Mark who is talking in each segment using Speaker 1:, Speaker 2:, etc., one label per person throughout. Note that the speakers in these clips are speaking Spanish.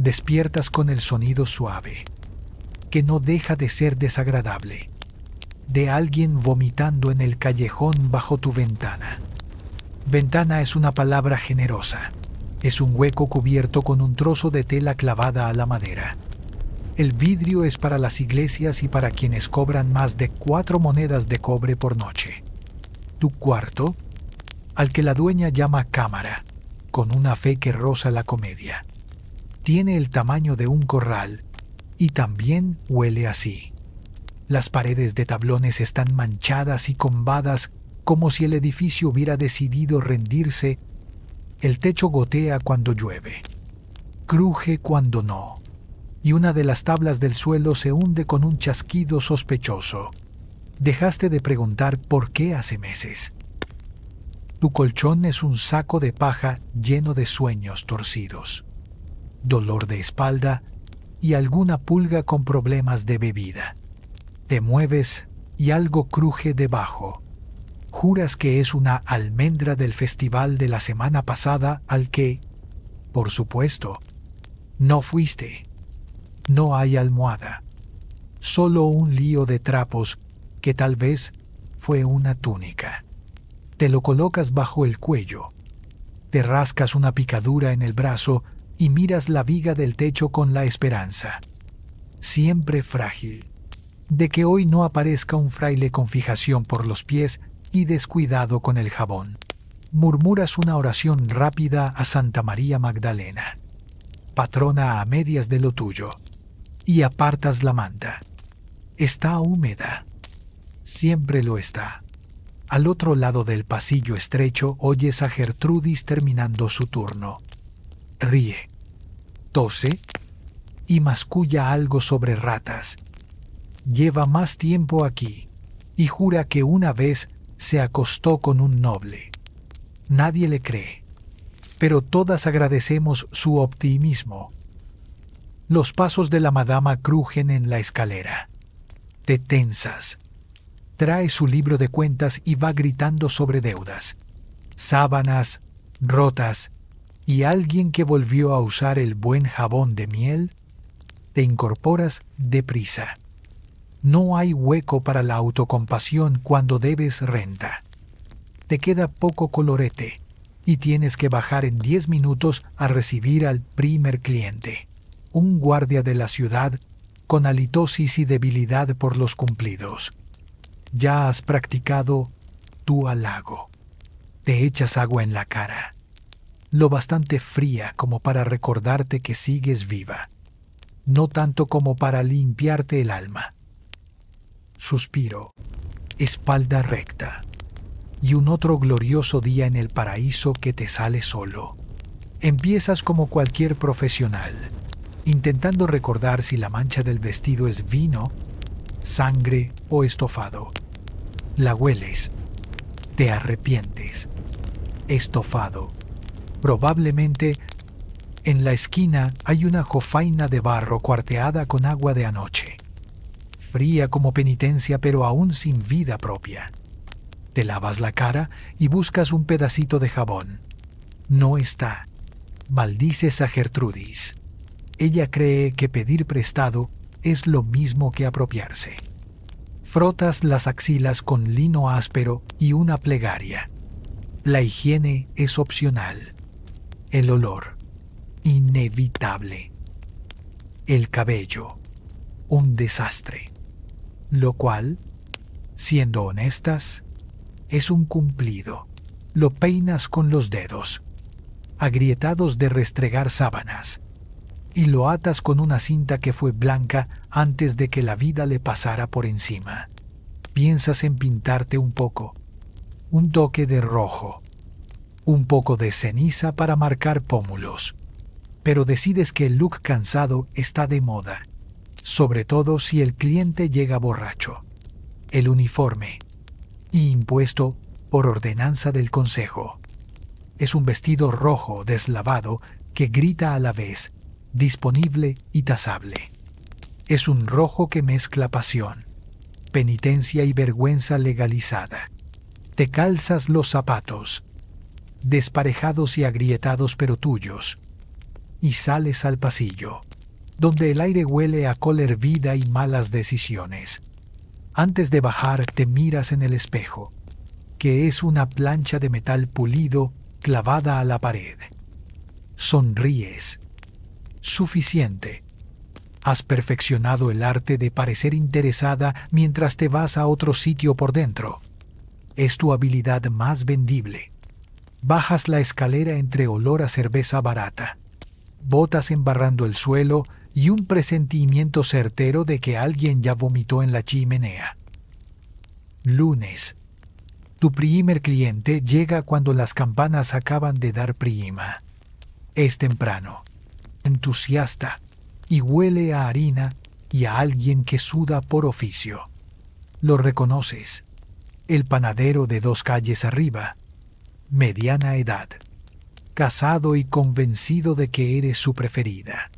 Speaker 1: Despiertas con el sonido suave, que no deja de ser desagradable, de alguien vomitando en el callejón bajo tu ventana. Ventana es una palabra generosa. Es un hueco cubierto con un trozo de tela clavada a la madera. El vidrio es para las iglesias y para quienes cobran más de 4 monedas de cobre por noche. Tu cuarto, al que la dueña llama cámara, con una fe que roza la comedia, tiene el tamaño de un corral y también huele así. Las paredes de tablones están manchadas y combadas como si el edificio hubiera decidido rendirse. El techo gotea cuando llueve, cruje cuando no, y una de las tablas del suelo se hunde con un chasquido sospechoso. Dejaste de preguntar por qué hace meses. Tu colchón es un saco de paja lleno de sueños torcidos, dolor de espalda y alguna pulga con problemas de bebida. Te mueves y algo cruje debajo. Juras que es una almendra del festival de la semana pasada al que, por supuesto, no fuiste. No hay almohada, solo un lío de trapos que tal vez fue una túnica. Te lo colocas bajo el cuello, te rascas una picadura en el brazo y miras la viga del techo con la esperanza, siempre frágil, de que hoy no aparezca un fraile con fijación por los pies y descuidado con el jabón. Murmuras una oración rápida a Santa María Magdalena, patrona a medias de lo tuyo, y apartas la manta. Está húmeda. Siempre lo está. Al otro lado del pasillo estrecho oyes a Gertrudis terminando su turno. Ríe, tose y masculla algo sobre ratas. Lleva más tiempo aquí y jura que una vez se acostó con un noble. Nadie le cree, pero todas agradecemos su optimismo. Los pasos de la madama crujen en la escalera. Te tensas. Trae su libro de cuentas y va gritando sobre deudas, sábanas rotas y alguien que volvió a usar el buen jabón de miel. Te incorporas deprisa. No hay hueco para la autocompasión cuando debes renta. Te queda poco colorete y tienes que bajar en 10 minutos a recibir al primer cliente, un guardia de la ciudad con halitosis y debilidad por los cumplidos. Ya has practicado tu halago. Te echas agua en la cara, lo bastante fría como para recordarte que sigues viva, no tanto como para limpiarte el alma. Suspiro, espalda recta, y un otro glorioso día en el paraíso que te sale solo. Empiezas como cualquier profesional, intentando recordar si la mancha del vestido es vino, sangre o estofado. La hueles, te arrepientes. Estofado. Probablemente en la esquina hay una jofaina de barro cuarteada con agua de anoche, fría como penitencia pero aún sin vida propia. Te lavas la cara y buscas un pedacito de jabón. No está. Maldices a Gertrudis. Ella cree que pedir prestado es lo mismo que apropiarse. Frotas las axilas con lino áspero y una plegaria. La higiene es opcional. El olor, inevitable. El cabello, un desastre. Lo cual, siendo honestas, es un cumplido. Lo peinas con los dedos, agrietados de restregar sábanas, y lo atas con una cinta que fue blanca antes de que la vida le pasara por encima. Piensas en pintarte un poco, un toque de rojo, un poco de ceniza para marcar pómulos, pero decides que el look cansado está de moda, sobre todo si el cliente llega borracho. El uniforme, y impuesto por ordenanza del consejo. Es un vestido rojo deslavado que grita a la vez, disponible y tasable. Es un rojo que mezcla pasión, penitencia y vergüenza legalizada. Te calzas los zapatos, desparejados y agrietados pero tuyos. y sales al pasillo, donde el aire huele a col hervida y malas decisiones. Antes de bajar te miras en el espejo, que es una plancha de metal pulido clavada a la pared. Sonríes. Suficiente. Has perfeccionado el arte de parecer interesada mientras te vas a otro sitio por dentro. Es tu habilidad más vendible. Bajas la escalera entre olor a cerveza barata, botas embarrando el suelo y un presentimiento certero de que alguien ya vomitó en la chimenea. Lunes. Tu primer cliente llega cuando las campanas acaban de dar prima. Es temprano, entusiasta, y huele a harina y a alguien que suda por oficio. Lo reconoces. El panadero de 2 calles arriba. Mediana edad. Casado y convencido de que eres su preferida.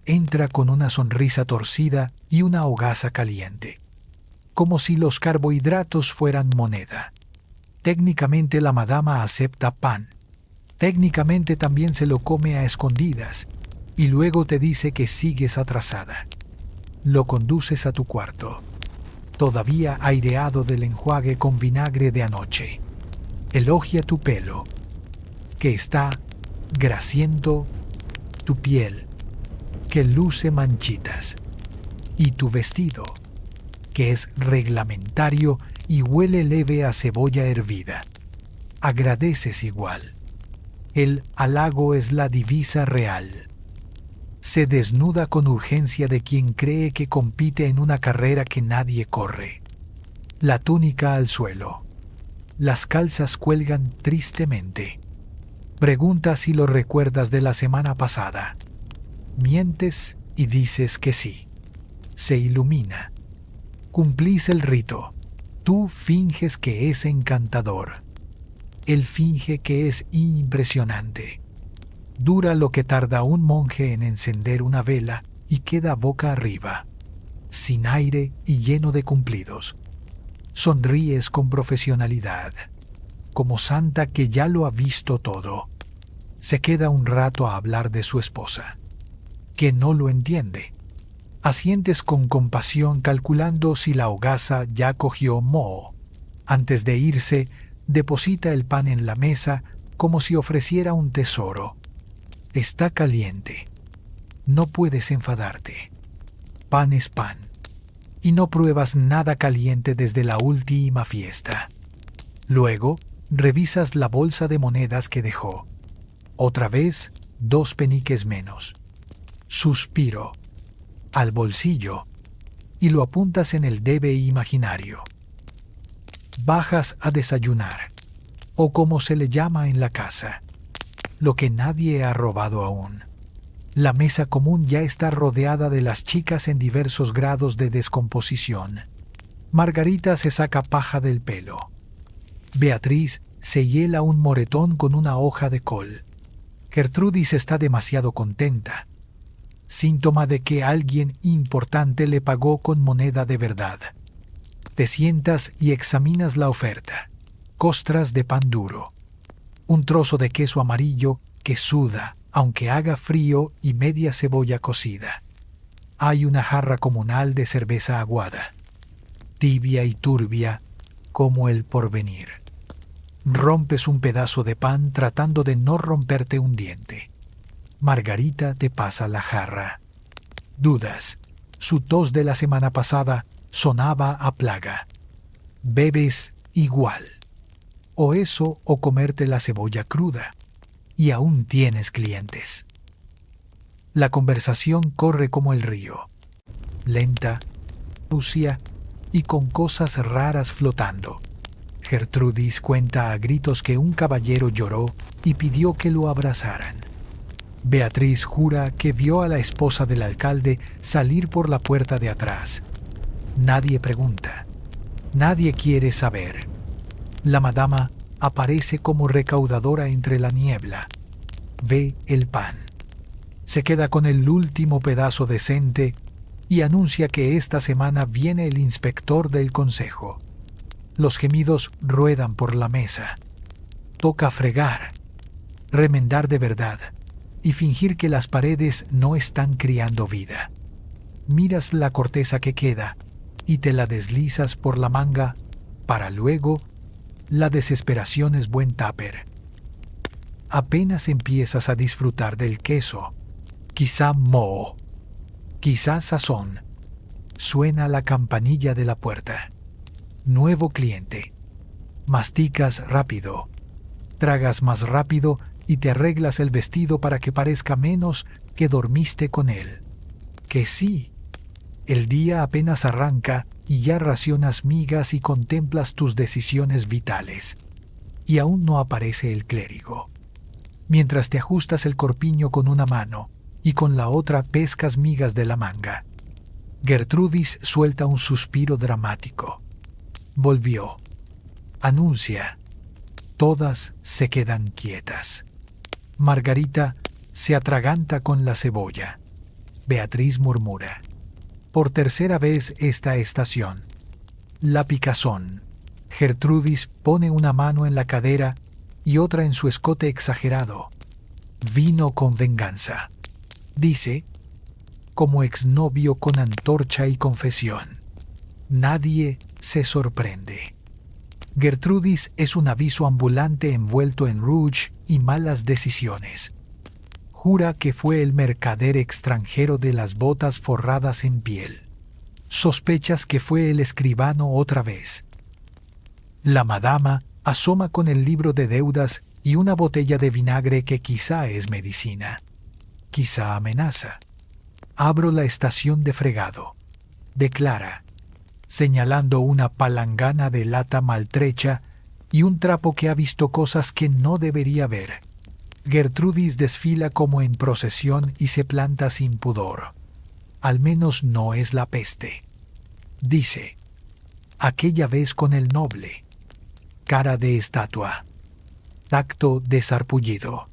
Speaker 1: Entra con una sonrisa torcida y una hogaza caliente. Como si los carbohidratos fueran moneda. Técnicamente la madama acepta pan. Técnicamente también se lo come a escondidas. Y luego te dice que sigues atrasada. Lo conduces a tu cuarto, todavía aireado del enjuague con vinagre de anoche. Elogia tu pelo, que está grasiento, tu piel, que luce manchitas, y tu vestido, que es reglamentario y huele leve a cebolla hervida. Agradeces igual. El halago es la divisa real. Se desnuda con urgencia de quien cree que compite en una carrera que nadie corre. La túnica al suelo. Las calzas cuelgan tristemente. Pregunta si lo recuerdas de la semana pasada. Mientes y dices que sí. Se ilumina. Cumplís el rito. Tú finges que es encantador. Él finge que es impresionante. Dura lo que tarda un monje en encender una vela y queda boca arriba, sin aire y lleno de cumplidos. Sonríes con profesionalidad, como santa que ya lo ha visto todo. Se queda un rato a hablar de su esposa, que no lo entiende. Asientes con compasión calculando si la hogaza ya cogió moho. Antes de irse, deposita el pan en la mesa como si ofreciera un tesoro. Está caliente. No puedes enfadarte. Pan es pan. Y no pruebas nada caliente desde la última fiesta. Luego, revisas la bolsa de monedas que dejó. Otra vez, 2 peniques menos. Suspiro. Al bolsillo. Y lo apuntas en el debe imaginario. Bajas a desayunar. O como se le llama en la casa. Lo que nadie ha robado aún. La mesa común ya está rodeada de las chicas en diversos grados de descomposición. Margarita se saca paja del pelo. Beatriz se hiela un moretón con una hoja de col. Gertrudis está demasiado contenta. Síntoma de que alguien importante le pagó con moneda de verdad. Te sientas y examinas la oferta. Costras de pan duro. Un trozo de queso amarillo que suda, aunque haga frío, y media cebolla cocida. Hay una jarra comunal de cerveza aguada, tibia y turbia como el porvenir. Rompes un pedazo de pan tratando de no romperte un diente. Margarita te pasa la jarra. Dudas. Su tos de la semana pasada sonaba a plaga. Bebes igual. O eso o comerte la cebolla cruda. Y aún tienes clientes. La conversación corre como el río. Lenta, sucia y con cosas raras flotando. Gertrudis cuenta a gritos que un caballero lloró y pidió que lo abrazaran. Beatriz jura que vio a la esposa del alcalde salir por la puerta de atrás. Nadie pregunta. Nadie quiere saber. La madama aparece como recaudadora entre la niebla. Ve el pan. Se queda con el último pedazo decente y anuncia que esta semana viene el inspector del consejo. Los gemidos ruedan por la mesa. Toca fregar, remendar de verdad, y fingir que las paredes no están criando vida. Miras la corteza que queda y te la deslizas por la manga para luego. La desesperación es buen tupper. Apenas empiezas a disfrutar del queso, quizá moho, quizá sazón, suena la campanilla de la puerta. Nuevo cliente. Masticas rápido, tragas más rápido y te arreglas el vestido para que parezca menos que dormiste con él. Que sí, el día apenas arranca y ya racionas migas y contemplas tus decisiones vitales. Y aún no aparece el clérigo. Mientras te ajustas el corpiño con una mano y con la otra pescas migas de la manga. Gertrudis suelta un suspiro dramático. Volvió. Anuncia. Todas se quedan quietas. Margarita se atraganta con la cebolla. Beatriz murmura. Por tercera vez esta estación. La picazón. Gertrudis pone una mano en la cadera y otra en su escote exagerado. Vino con venganza. Dice, como exnovio con antorcha y confesión. Nadie se sorprende. Gertrudis es un aviso ambulante envuelto en rouge y malas decisiones. Jura que fue el mercader extranjero de las botas forradas en piel. Sospechas que fue el escribano otra vez. La madama asoma con el libro de deudas y una botella de vinagre que quizá es medicina. Quizá amenaza. Abro la estación de fregado. Declara, señalando una palangana de lata maltrecha y un trapo que ha visto cosas que no debería ver. Gertrudis desfila como en procesión y se planta sin pudor. Al menos no es la peste. Dice, aquella vez con el noble. Cara de estatua. Tacto de sarpullido.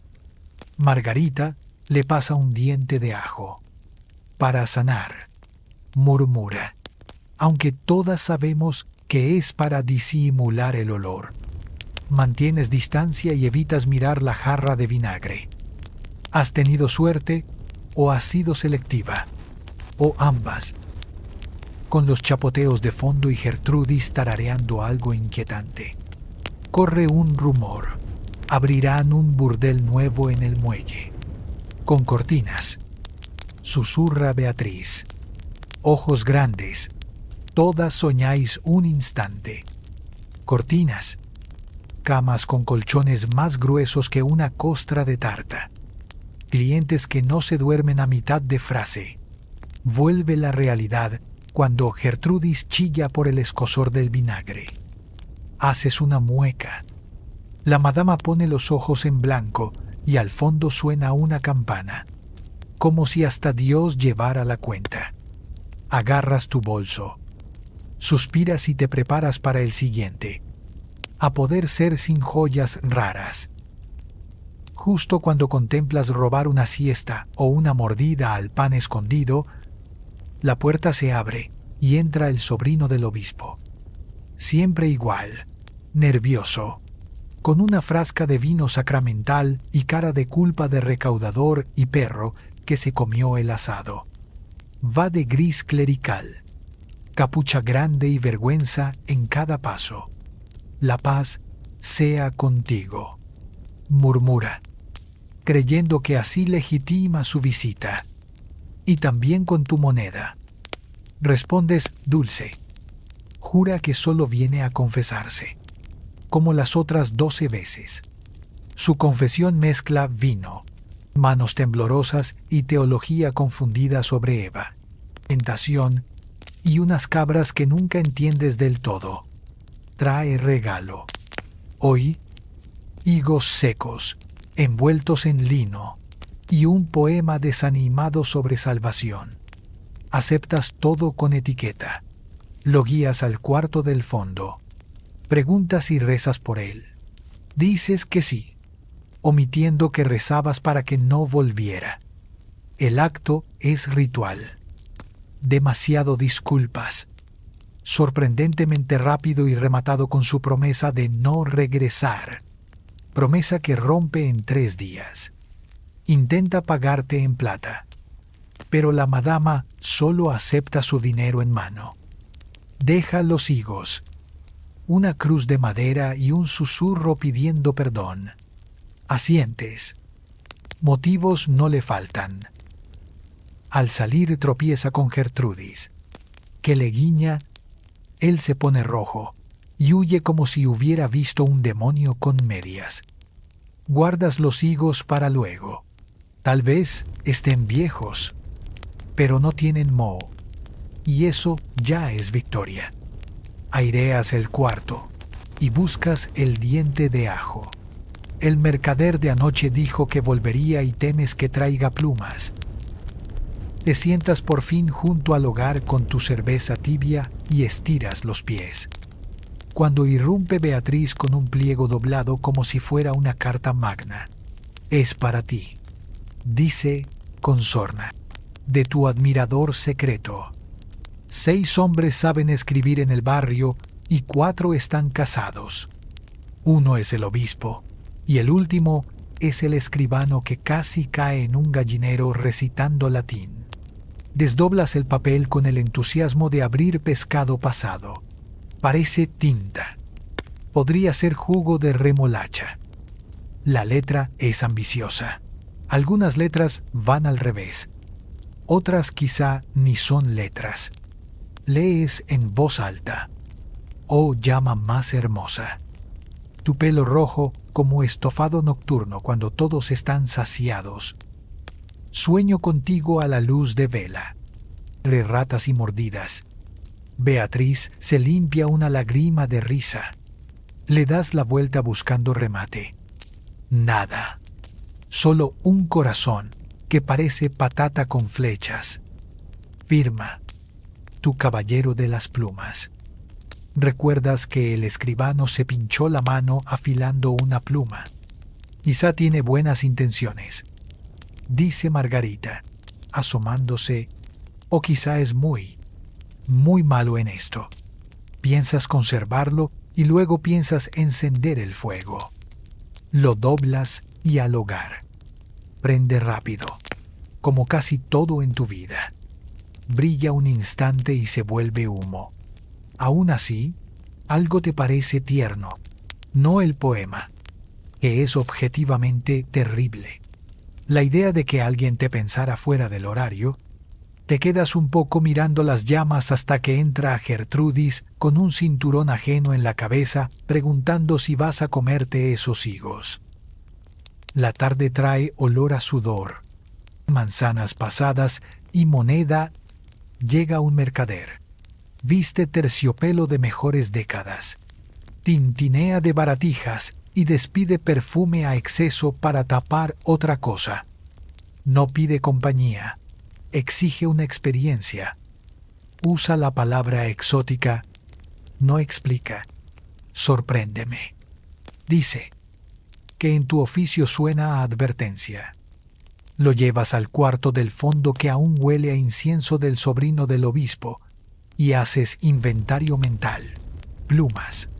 Speaker 1: Margarita le pasa un diente de ajo. Para sanar. Murmura. Aunque todas sabemos que es para disimular el olor. Mantienes distancia y evitas mirar la jarra de vinagre. ¿Has tenido suerte o has sido selectiva? O ambas. Con los chapoteos de fondo y Gertrudis tarareando algo inquietante. Corre un rumor. Abrirán un burdel nuevo en el muelle. Con cortinas. Susurra Beatriz. Ojos grandes. Todas soñáis un instante. Cortinas. Camas con colchones más gruesos que una costra de tarta. Clientes que no se duermen a mitad de frase. Vuelve la realidad cuando Gertrudis chilla por el escozor del vinagre. Haces una mueca. La madama pone los ojos en blanco y al fondo suena una campana. Como si hasta Dios llevara la cuenta. Agarras tu bolso. Suspiras y te preparas para el siguiente. A poder ser sin joyas raras. Justo cuando contemplas robar una siesta o una mordida al pan escondido, la puerta se abre y entra el sobrino del obispo. Siempre igual, nervioso, con una frasca de vino sacramental y cara de culpa de recaudador y perro que se comió el asado. Va de gris clerical, capucha grande y vergüenza en cada paso. La paz sea contigo, murmura, creyendo que así legitima su visita. Y también con tu moneda. Respondes dulce. Jura que solo viene a confesarse, como las otras 12 veces. Su confesión mezcla vino, manos temblorosas y teología confundida sobre Eva, tentación y unas cabras que nunca entiendes del todo. Trae regalo. Hoy, higos secos, envueltos en lino, y un poema desanimado sobre salvación. Aceptas todo con etiqueta. Lo guías al cuarto del fondo. Preguntas y rezas por él. Dices que sí, omitiendo que rezabas para que no volviera. El acto es ritual. Demasiado disculpas. Sorprendentemente rápido y rematado con su promesa de no regresar. Promesa que rompe en 3 días. Intenta pagarte en plata, pero la madama solo acepta su dinero en mano. Deja los higos, una cruz de madera y un susurro pidiendo perdón. Asientes. Motivos no le faltan. Al salir tropieza con Gertrudis, que le guiña. Él se pone rojo y huye como si hubiera visto un demonio con medias. Guardas los higos para luego. Tal vez estén viejos, pero no tienen moho, y eso ya es victoria. Aireas el cuarto y buscas el diente de ajo. El mercader de anoche dijo que volvería y temes que traiga plumas. Te sientas por fin junto al hogar con tu cerveza tibia y estiras los pies, cuando irrumpe Beatriz con un pliego doblado como si fuera una carta magna. Es para ti, dice con sorna, de tu admirador secreto. 6 hombres saben escribir en el barrio y 4 están casados. Uno es el obispo y el último es el escribano que casi cae en un gallinero recitando latín. Desdoblas el papel con el entusiasmo de abrir pescado pasado. Parece tinta. Podría ser jugo de remolacha. La letra es ambiciosa. Algunas letras van al revés. Otras quizá ni son letras. Lees en voz alta. Oh llama más hermosa. Tu pelo rojo como estofado nocturno cuando todos están saciados. Sueño contigo a la luz de vela. Entre ratas y mordidas. Beatriz se limpia una lágrima de risa. Le das la vuelta buscando remate. Nada. Solo un corazón que parece patata con flechas. Firma. Tu caballero de las plumas. Recuerdas que el escribano se pinchó la mano afilando una pluma. Quizá tiene buenas intenciones, dice Margarita, asomándose, o quizá es muy malo en esto. Piensas conservarlo y luego piensas encender el fuego. Lo doblas y al hogar. Prende rápido, como casi todo en tu vida. Brilla un instante y se vuelve humo. Aún así, algo te parece tierno, no el poema, que es objetivamente terrible. La idea de que alguien te pensara fuera del horario. Te quedas un poco mirando las llamas hasta que entra Gertrudis con un cinturón ajeno en la cabeza, preguntando si vas a comerte esos higos. La tarde trae olor a sudor, manzanas pasadas y moneda. Llega un mercader. Viste terciopelo de mejores décadas. Tintinea de baratijas y despide perfume a exceso para tapar otra cosa. No pide compañía. Exige una experiencia. Usa la palabra exótica. No explica. Sorpréndeme. Dice que en tu oficio suena a advertencia. Lo llevas al cuarto del fondo que aún huele a incienso del sobrino del obispo y haces inventario mental. Plumas.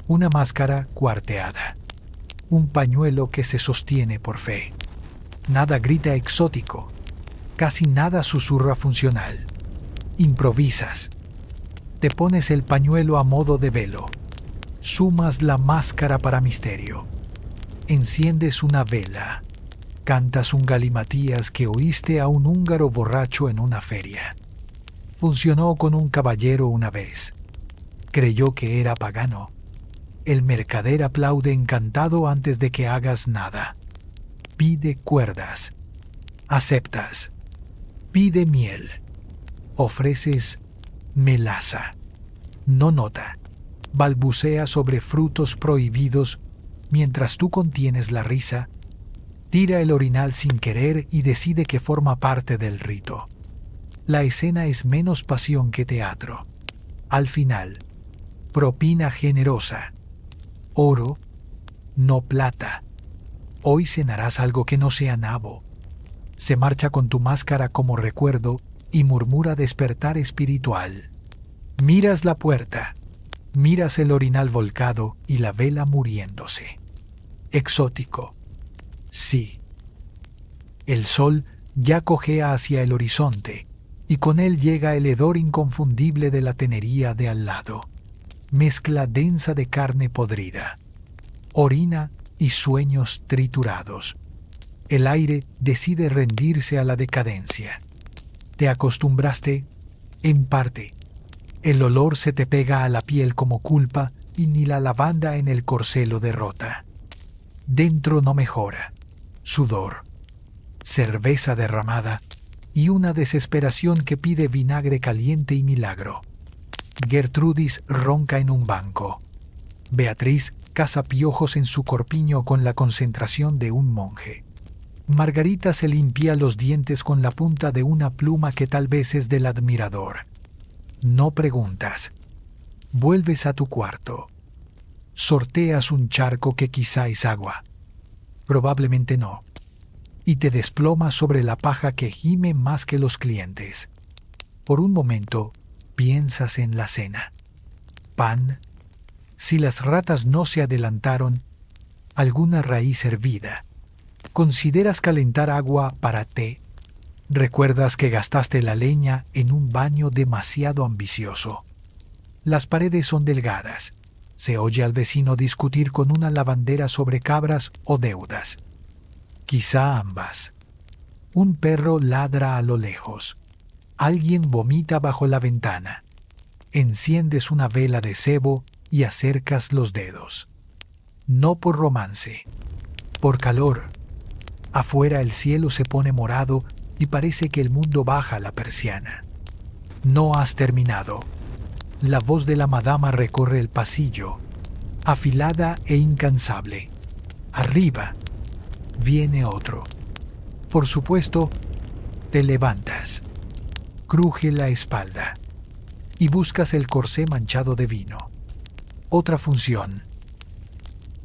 Speaker 1: Una máscara cuarteada. Un pañuelo que se sostiene por fe. Nada grita exótico. Casi nada susurra funcional. Improvisas. Te pones el pañuelo a modo de velo. Sumas la máscara para misterio. Enciendes una vela. Cantas un galimatías que oíste a un húngaro borracho en una feria. Funcionó con un caballero una vez. Creyó que era pagano. El mercader aplaude encantado antes de que hagas nada. Pide cuerdas. Aceptas. Pide miel. Ofreces melaza. No nota. Balbucea sobre frutos prohibidos mientras tú contienes la risa. Tira el orinal sin querer y decide que forma parte del rito. La escena es menos pasión que teatro. Al final, propina generosa. Oro, no plata. Hoy cenarás algo que no sea nabo. Se marcha con tu máscara como recuerdo y murmura despertar espiritual. Miras la puerta, miras el orinal volcado y la vela muriéndose. Exótico. Sí. El sol ya cojea hacia el horizonte, y con él llega el hedor inconfundible de la tenería de al lado. Mezcla densa de carne podrida, orina y sueños triturados. El aire decide rendirse a la decadencia. Te acostumbraste, en parte. El olor se te pega a la piel como culpa y ni la lavanda en el corsé lo derrota. Dentro no mejora. Sudor, cerveza derramada y una desesperación que pide vinagre caliente y milagro. Gertrudis ronca en un banco. Beatriz caza piojos en su corpiño con la concentración de un monje. Margarita se limpia los dientes con la punta de una pluma que tal vez es del admirador. No preguntas. Vuelves a tu cuarto. Sorteas un charco que quizá es agua. Probablemente no. Y te desplomas sobre la paja que gime más que los clientes. Por un momento, piensas en la cena. Pan. Si las ratas no se adelantaron, alguna raíz hervida. Consideras calentar agua para té. Recuerdas que gastaste la leña en un baño demasiado ambicioso. Las paredes son delgadas. Se oye al vecino discutir con una lavandera sobre cabras o deudas. Quizá ambas. Un perro ladra a lo lejos. Alguien vomita bajo la ventana. Enciendes una vela de cebo y acercas los dedos. No por romance, por calor. Afuera el cielo se pone morado y parece que el mundo baja la persiana. No has terminado. La voz de la madama recorre el pasillo, afilada e incansable. Arriba. Viene otro. Por supuesto, te levantas. Cruje la espalda. Y buscas el corsé manchado de vino. Otra función.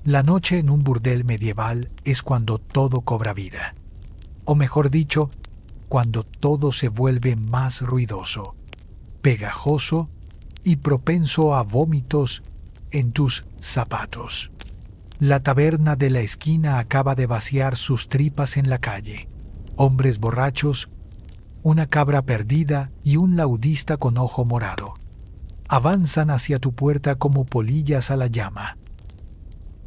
Speaker 1: La noche en un burdel medieval es cuando todo cobra vida. O mejor dicho, cuando todo se vuelve más ruidoso, pegajoso y propenso a vómitos en tus zapatos. La taberna de la esquina acaba de vaciar sus tripas en la calle. Hombres borrachos, una cabra perdida y un laudista con ojo morado. Avanzan hacia tu puerta como polillas a la llama.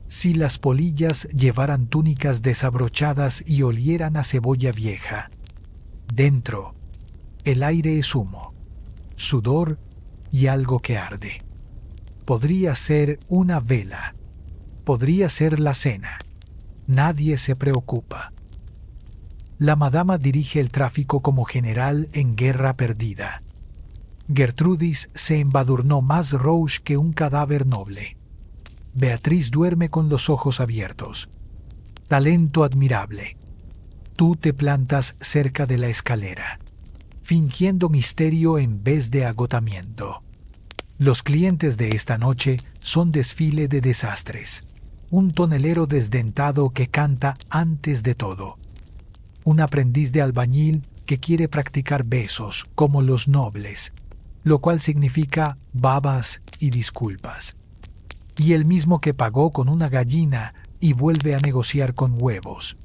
Speaker 1: Si las polillas llevaran túnicas desabrochadas y olieran a cebolla vieja. Dentro, el aire es humo, sudor y algo que arde. Podría ser una vela. Podría ser la cena. Nadie se preocupa. La madama dirige el tráfico como general en guerra perdida. Gertrudis se embadurnó más rouge que un cadáver noble. Beatriz duerme con los ojos abiertos. Talento admirable. Tú te plantas cerca de la escalera, fingiendo misterio en vez de agotamiento. Los clientes de esta noche son desfile de desastres. Un tonelero desdentado que canta antes de todo. Un aprendiz de albañil que quiere practicar besos como los nobles, lo cual significa babas y disculpas. Y el mismo que pagó con una gallina y vuelve a negociar con huevos.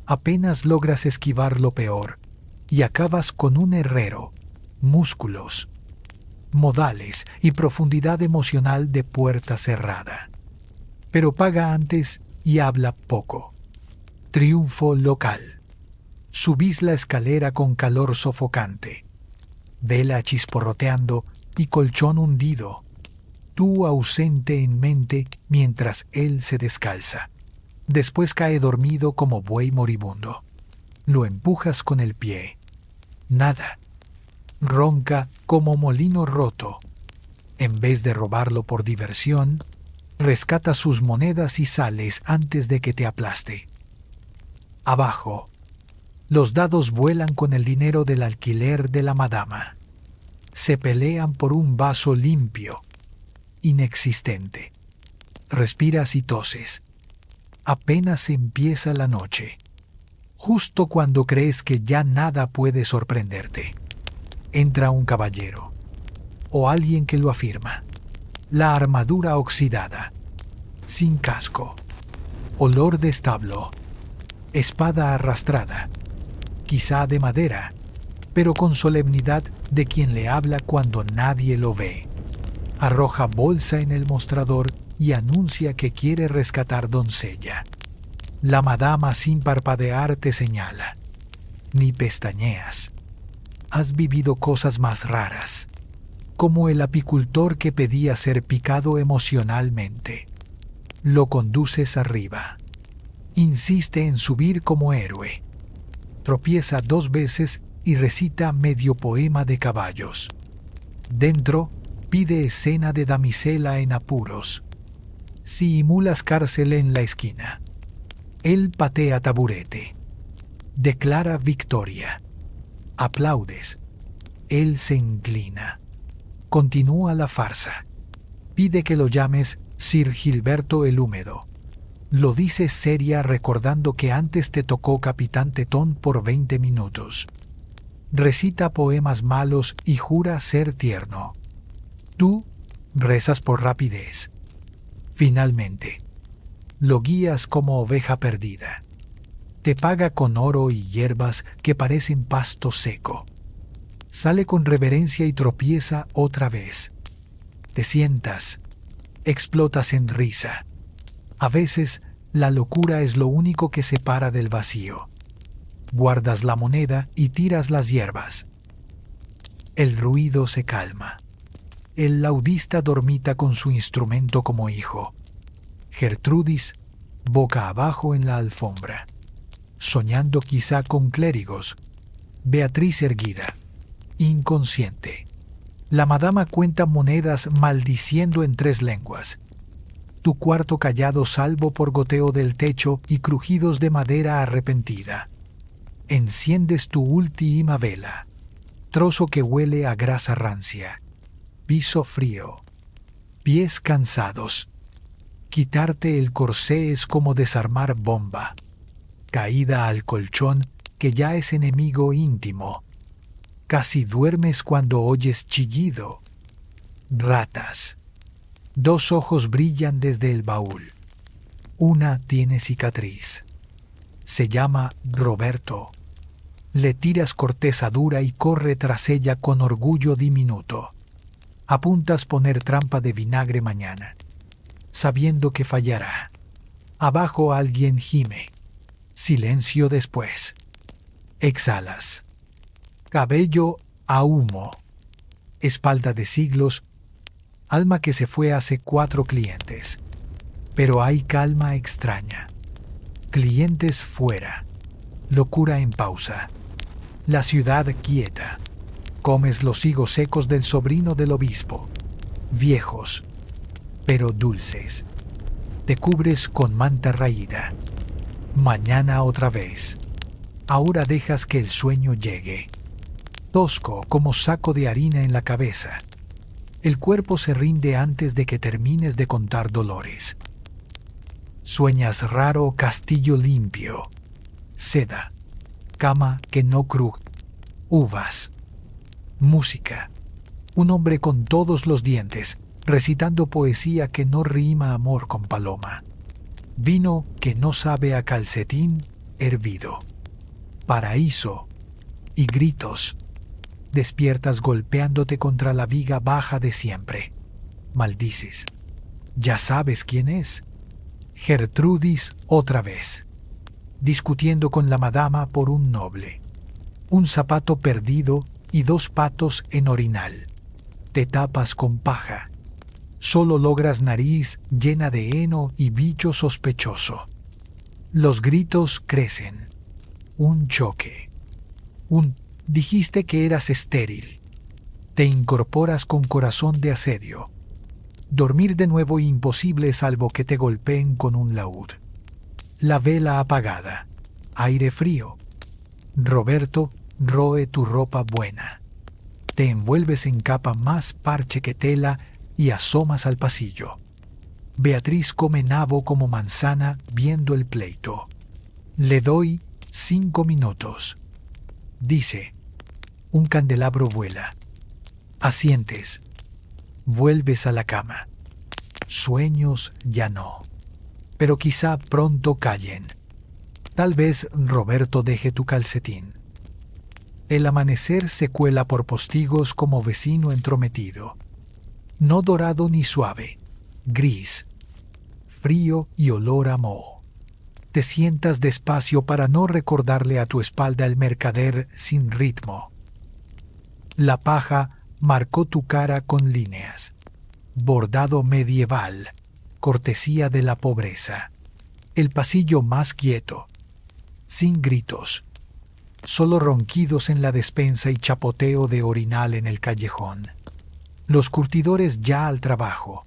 Speaker 1: Apenas logras esquivar lo peor y acabas con un herrero, músculos, modales y profundidad emocional de puerta cerrada. Pero paga antes y habla poco. Triunfo local. Subís la escalera con calor sofocante. Vela chisporroteando y colchón hundido. Tú ausente en mente mientras él se descalza. Después cae dormido como buey moribundo. Lo empujas con el pie. Nada. Ronca como molino roto. En vez de robarlo por diversión, rescata sus monedas y sales antes de que te aplaste. Abajo. Los dados vuelan con el dinero del alquiler de la madama. Se pelean por un vaso limpio, inexistente. Respiras y toses. Apenas empieza la noche. Justo cuando crees que ya nada puede sorprenderte. Entra un caballero. O alguien que lo afirma. La armadura oxidada. Sin casco. Olor de establo. Espada arrastrada. quizá de madera, pero con solemnidad de quien le habla cuando nadie lo ve. Arroja bolsa en el mostrador y anuncia que quiere rescatar doncella. La madama sin parpadear te señala. Ni pestañeas. Has vivido cosas más raras, como el apicultor que pedía ser picado emocionalmente. Lo conduces arriba. Insiste en subir como héroe. Tropieza 2 veces y recita medio poema de caballos. Dentro, pide escena de damisela en apuros. Simulas cárcel en la esquina. Él patea taburete. Declara victoria. Aplaudes. Él se inclina. Continúa la farsa. Pide que lo llames Sir Gilberto el Húmedo. Lo dices seria recordando que antes te tocó Capitán Tetón por 20 minutos. Recita poemas malos y jura ser tierno. Tú rezas por rapidez. Finalmente, lo guías como oveja perdida. Te paga con oro y hierbas que parecen pasto seco. Sale con reverencia y tropieza otra vez. Te sientas, explotas en risa. A veces, la locura es lo único que separa del vacío. Guardas la moneda y tiras las hierbas. El ruido se calma. El laudista dormita con su instrumento como hijo. Gertrudis, boca abajo en la alfombra, soñando quizá con clérigos. Beatriz erguida, inconsciente. La madama cuenta monedas maldiciendo en 3 lenguas. Tu cuarto callado salvo por goteo del techo y crujidos de madera arrepentida. Enciendes tu última vela. Trozo que huele a grasa rancia. Piso frío. Pies cansados. Quitarte el corsé es como desarmar bomba. Caída al colchón que ya es enemigo íntimo. Casi duermes cuando oyes chillido. Ratas. 2 ojos brillan desde el baúl. Una tiene cicatriz. Se llama Roberto. Le tiras corteza dura y corre tras ella con orgullo diminuto. Apuntas poner trampa de vinagre mañana, sabiendo que fallará. Abajo alguien gime. Silencio después. Exhalas. Cabello a humo. Espalda de siglos. Alma que se fue hace 4 clientes. Pero hay calma extraña. Clientes fuera. Locura en pausa. La ciudad quieta. Comes los higos secos del sobrino del obispo. Viejos, pero dulces. Te cubres con manta raída. Mañana otra vez. Ahora dejas que el sueño llegue. Tosco como saco de harina en la cabeza. El cuerpo se rinde antes de que termines de contar dolores. Sueñas raro castillo limpio. Seda. Cama que no cruje. Uvas. Música. Un hombre con todos los dientes, recitando poesía que no rima amor con paloma. Vino que no sabe a calcetín hervido. Paraíso. Y gritos. Despiertas golpeándote contra la viga baja de siempre. Maldices. Ya sabes quién es. Gertrudis otra vez. Discutiendo con la madama por un noble. Un zapato perdido y 2 patos en orinal. Te tapas con paja. Solo logras nariz llena de heno y bicho sospechoso. Los gritos crecen. Un choque. Dijiste que eras estéril. Te incorporas con corazón de asedio. Dormir de nuevo imposible salvo que te golpeen con un laúd. La vela apagada. Aire frío. Roberto roe tu ropa buena. Te envuelves en capa más parche que tela y asomas al pasillo. Beatriz come nabo como manzana viendo el pleito. Le doy 5 minutos. Dice, un candelabro vuela. Asientes. Vuelves a la cama. Sueños ya no. Pero quizá pronto callen. Tal vez Roberto deje tu calcetín. El amanecer se cuela por postigos como vecino entrometido. No dorado ni suave, gris, frío y olor a moho. Te sientas despacio para no recordarle a tu espalda el mercader sin ritmo. La paja marcó tu cara con líneas. Bordado medieval, cortesía de la pobreza. El pasillo más quieto, sin gritos, solo ronquidos en la despensa y chapoteo de orinal en el callejón. Los curtidores ya al trabajo.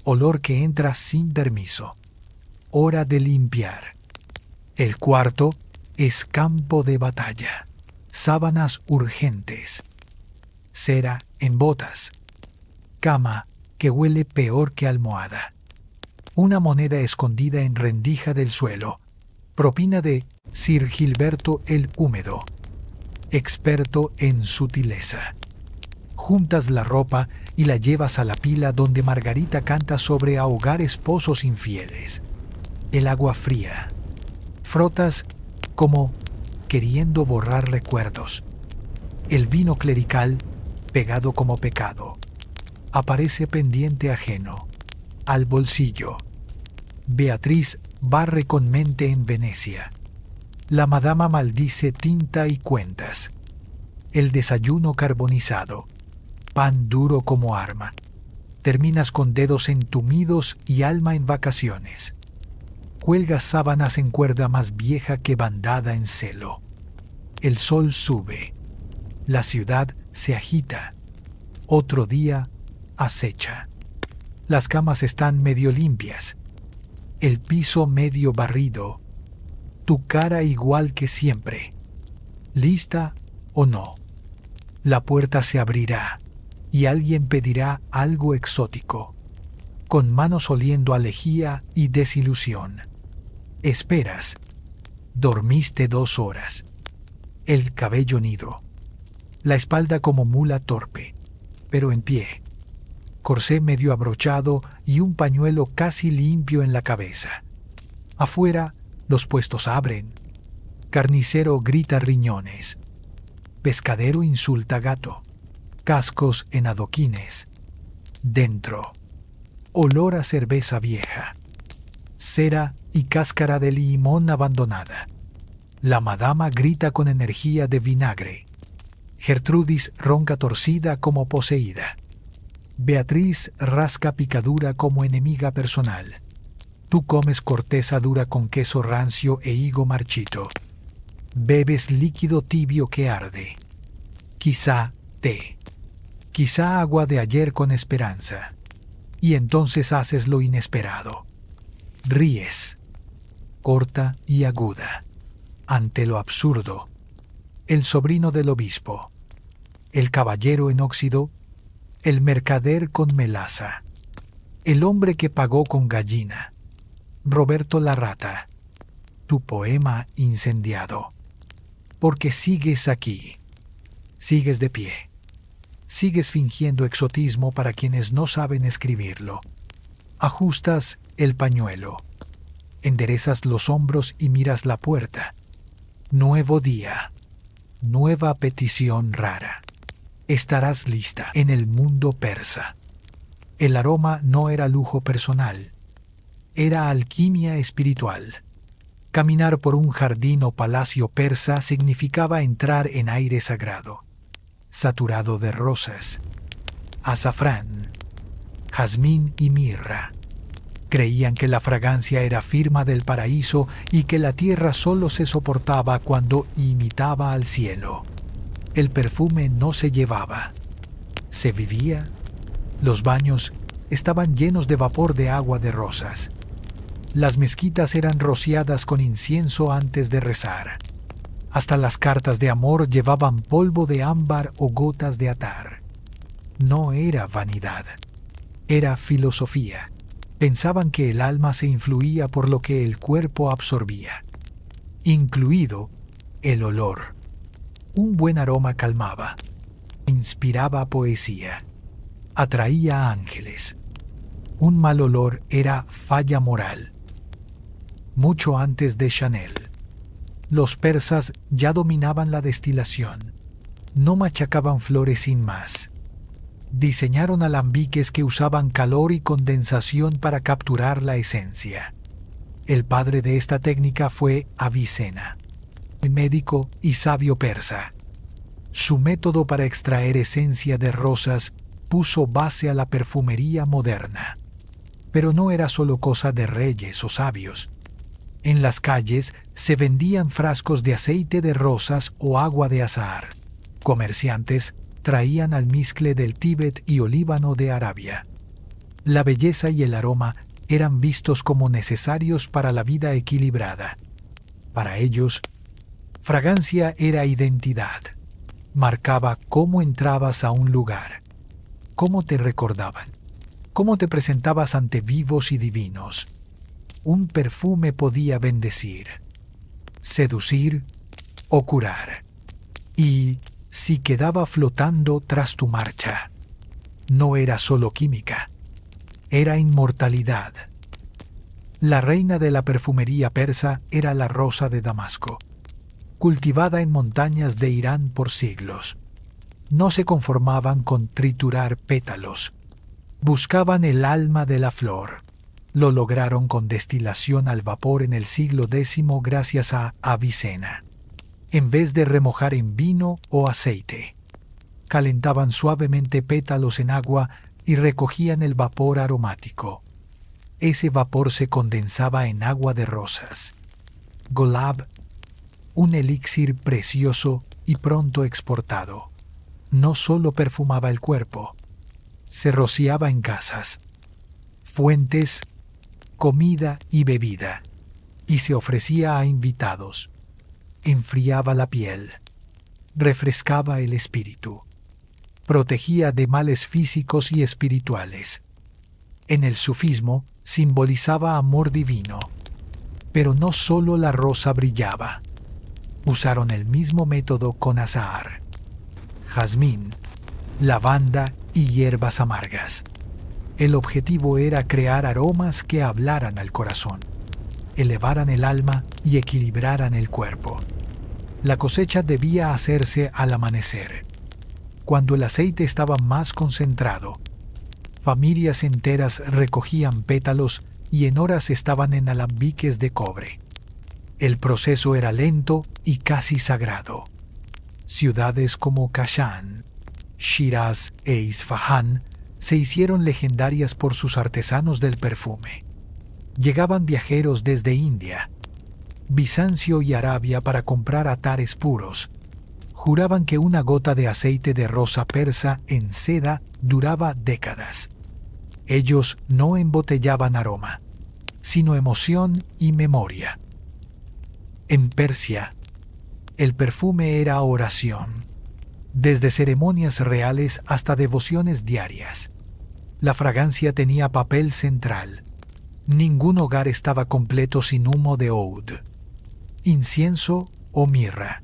Speaker 1: Olor que entra sin permiso. Hora de limpiar. El cuarto es campo de batalla. Sábanas urgentes. Cera en botas. Cama que huele peor que almohada. Una moneda escondida en rendija del suelo. Propina de Sir Gilberto el Húmedo, experto en sutileza. Juntas la ropa y la llevas a la pila donde Margarita canta sobre ahogar esposos infieles. El agua fría. Frotas como queriendo borrar recuerdos. El vino clerical, pegado como pecado, aparece pendiente ajeno, al bolsillo. Beatriz barre con mente en Venecia. La madama maldice tinta y cuentas. El desayuno carbonizado. Pan duro como arma. Terminas con dedos entumidos y alma en vacaciones. Cuelgas sábanas en cuerda más vieja que bandada en celo. El sol sube. La ciudad se agita. Otro día acecha. Las camas están medio limpias. El piso medio barrido. Tu cara igual que siempre. ¿Lista o no? La puerta se abrirá y alguien pedirá algo exótico, con manos oliendo a lejía y desilusión. Esperas. Dormiste 2 horas. El cabello nido. La espalda como mula torpe, pero en pie. Corsé medio abrochado y un pañuelo casi limpio en la cabeza. Afuera, los puestos abren. Carnicero grita riñones. Pescadero insulta gato. Cascos en adoquines. Dentro. Olor a cerveza vieja. Cera y cáscara de limón abandonada. La madama grita con energía de vinagre. Gertrudis ronca torcida como poseída. Beatriz rasca picadura como enemiga personal. Tú comes corteza dura con queso rancio e higo marchito. Bebes líquido tibio que arde. Quizá té. Quizá agua de ayer con esperanza. Y entonces haces lo inesperado. Ríes. Corta y aguda. Ante lo absurdo. El sobrino del obispo. El caballero en óxido. El mercader con melaza. El hombre que pagó con gallina. Roberto la rata. Tu poema incendiado. Porque sigues aquí. Sigues de pie. Sigues fingiendo exotismo para quienes no saben escribirlo. Ajustas el pañuelo. Enderezas los hombros y miras la puerta. Nuevo día. Nueva petición rara. Estarás lista en el mundo persa. El aroma no era lujo personal. Era alquimia espiritual. Caminar por un jardín o palacio persa significaba entrar en aire sagrado, saturado de rosas, azafrán, jazmín y mirra. Creían que la fragancia era firma del paraíso y que la tierra solo se soportaba cuando imitaba al cielo. El perfume no se llevaba, se vivía. Los baños estaban llenos de vapor de agua de rosas. Las mezquitas eran rociadas con incienso antes de rezar. Hasta las cartas de amor llevaban polvo de ámbar o gotas de atar. No era vanidad, era filosofía. Pensaban que el alma se influía por lo que el cuerpo absorbía, incluido el olor. Un buen aroma calmaba, inspiraba poesía, atraía ángeles. Un mal olor era falla moral. Mucho antes de Chanel, los persas ya dominaban la destilación. No machacaban flores sin más. Diseñaron alambiques que usaban calor y condensación para capturar la esencia. El padre de esta técnica fue Avicena, médico y sabio persa. Su método para extraer esencia de rosas puso base a la perfumería moderna. Pero no era solo cosa de reyes o sabios. En las calles se vendían frascos de aceite de rosas o agua de azahar. Comerciantes traían almizcle del Tíbet y olíbano de Arabia. La belleza y el aroma eran vistos como necesarios para la vida equilibrada. Para ellos, fragancia era identidad. Marcaba cómo entrabas a un lugar, cómo te recordaban, cómo te presentabas ante vivos y divinos. Un perfume podía bendecir, seducir o curar. Y si quedaba flotando tras tu marcha, no era solo química, era inmortalidad. La reina de la perfumería persa era la rosa de Damasco, cultivada en montañas de Irán por siglos. No se conformaban con triturar pétalos, buscaban el alma de la flor. Lo lograron con destilación al vapor en el siglo X gracias a Avicena. En vez de remojar en vino o aceite, calentaban suavemente pétalos en agua y recogían el vapor aromático. Ese vapor se condensaba en agua de rosas. Golab, un elixir precioso y pronto exportado. No solo perfumaba el cuerpo, se rociaba en casas, fuentes, comida y bebida, y se ofrecía a invitados. Enfriaba la piel, refrescaba el espíritu, protegía de males físicos y espirituales. En el sufismo simbolizaba amor divino, pero no solo la rosa brillaba. Usaron el mismo método con azahar, jazmín, lavanda y hierbas amargas. El objetivo era crear aromas que hablaran al corazón, elevaran el alma y equilibraran el cuerpo. La cosecha debía hacerse al amanecer, cuando el aceite estaba más concentrado. Familias enteras recogían pétalos y en horas estaban en alambiques de cobre. El proceso era lento y casi sagrado. Ciudades como Kashan, Shiraz e Isfahán se hicieron legendarias por sus artesanos del perfume. Llegaban viajeros desde India, Bizancio y Arabia para comprar atares puros. Juraban que una gota de aceite de rosa persa en seda duraba décadas. Ellos no embotellaban aroma, sino emoción y memoria. En Persia, el perfume era oración, desde ceremonias reales hasta devociones diarias. La fragancia tenía papel central. Ningún hogar estaba completo sin humo de oud, incienso o mirra.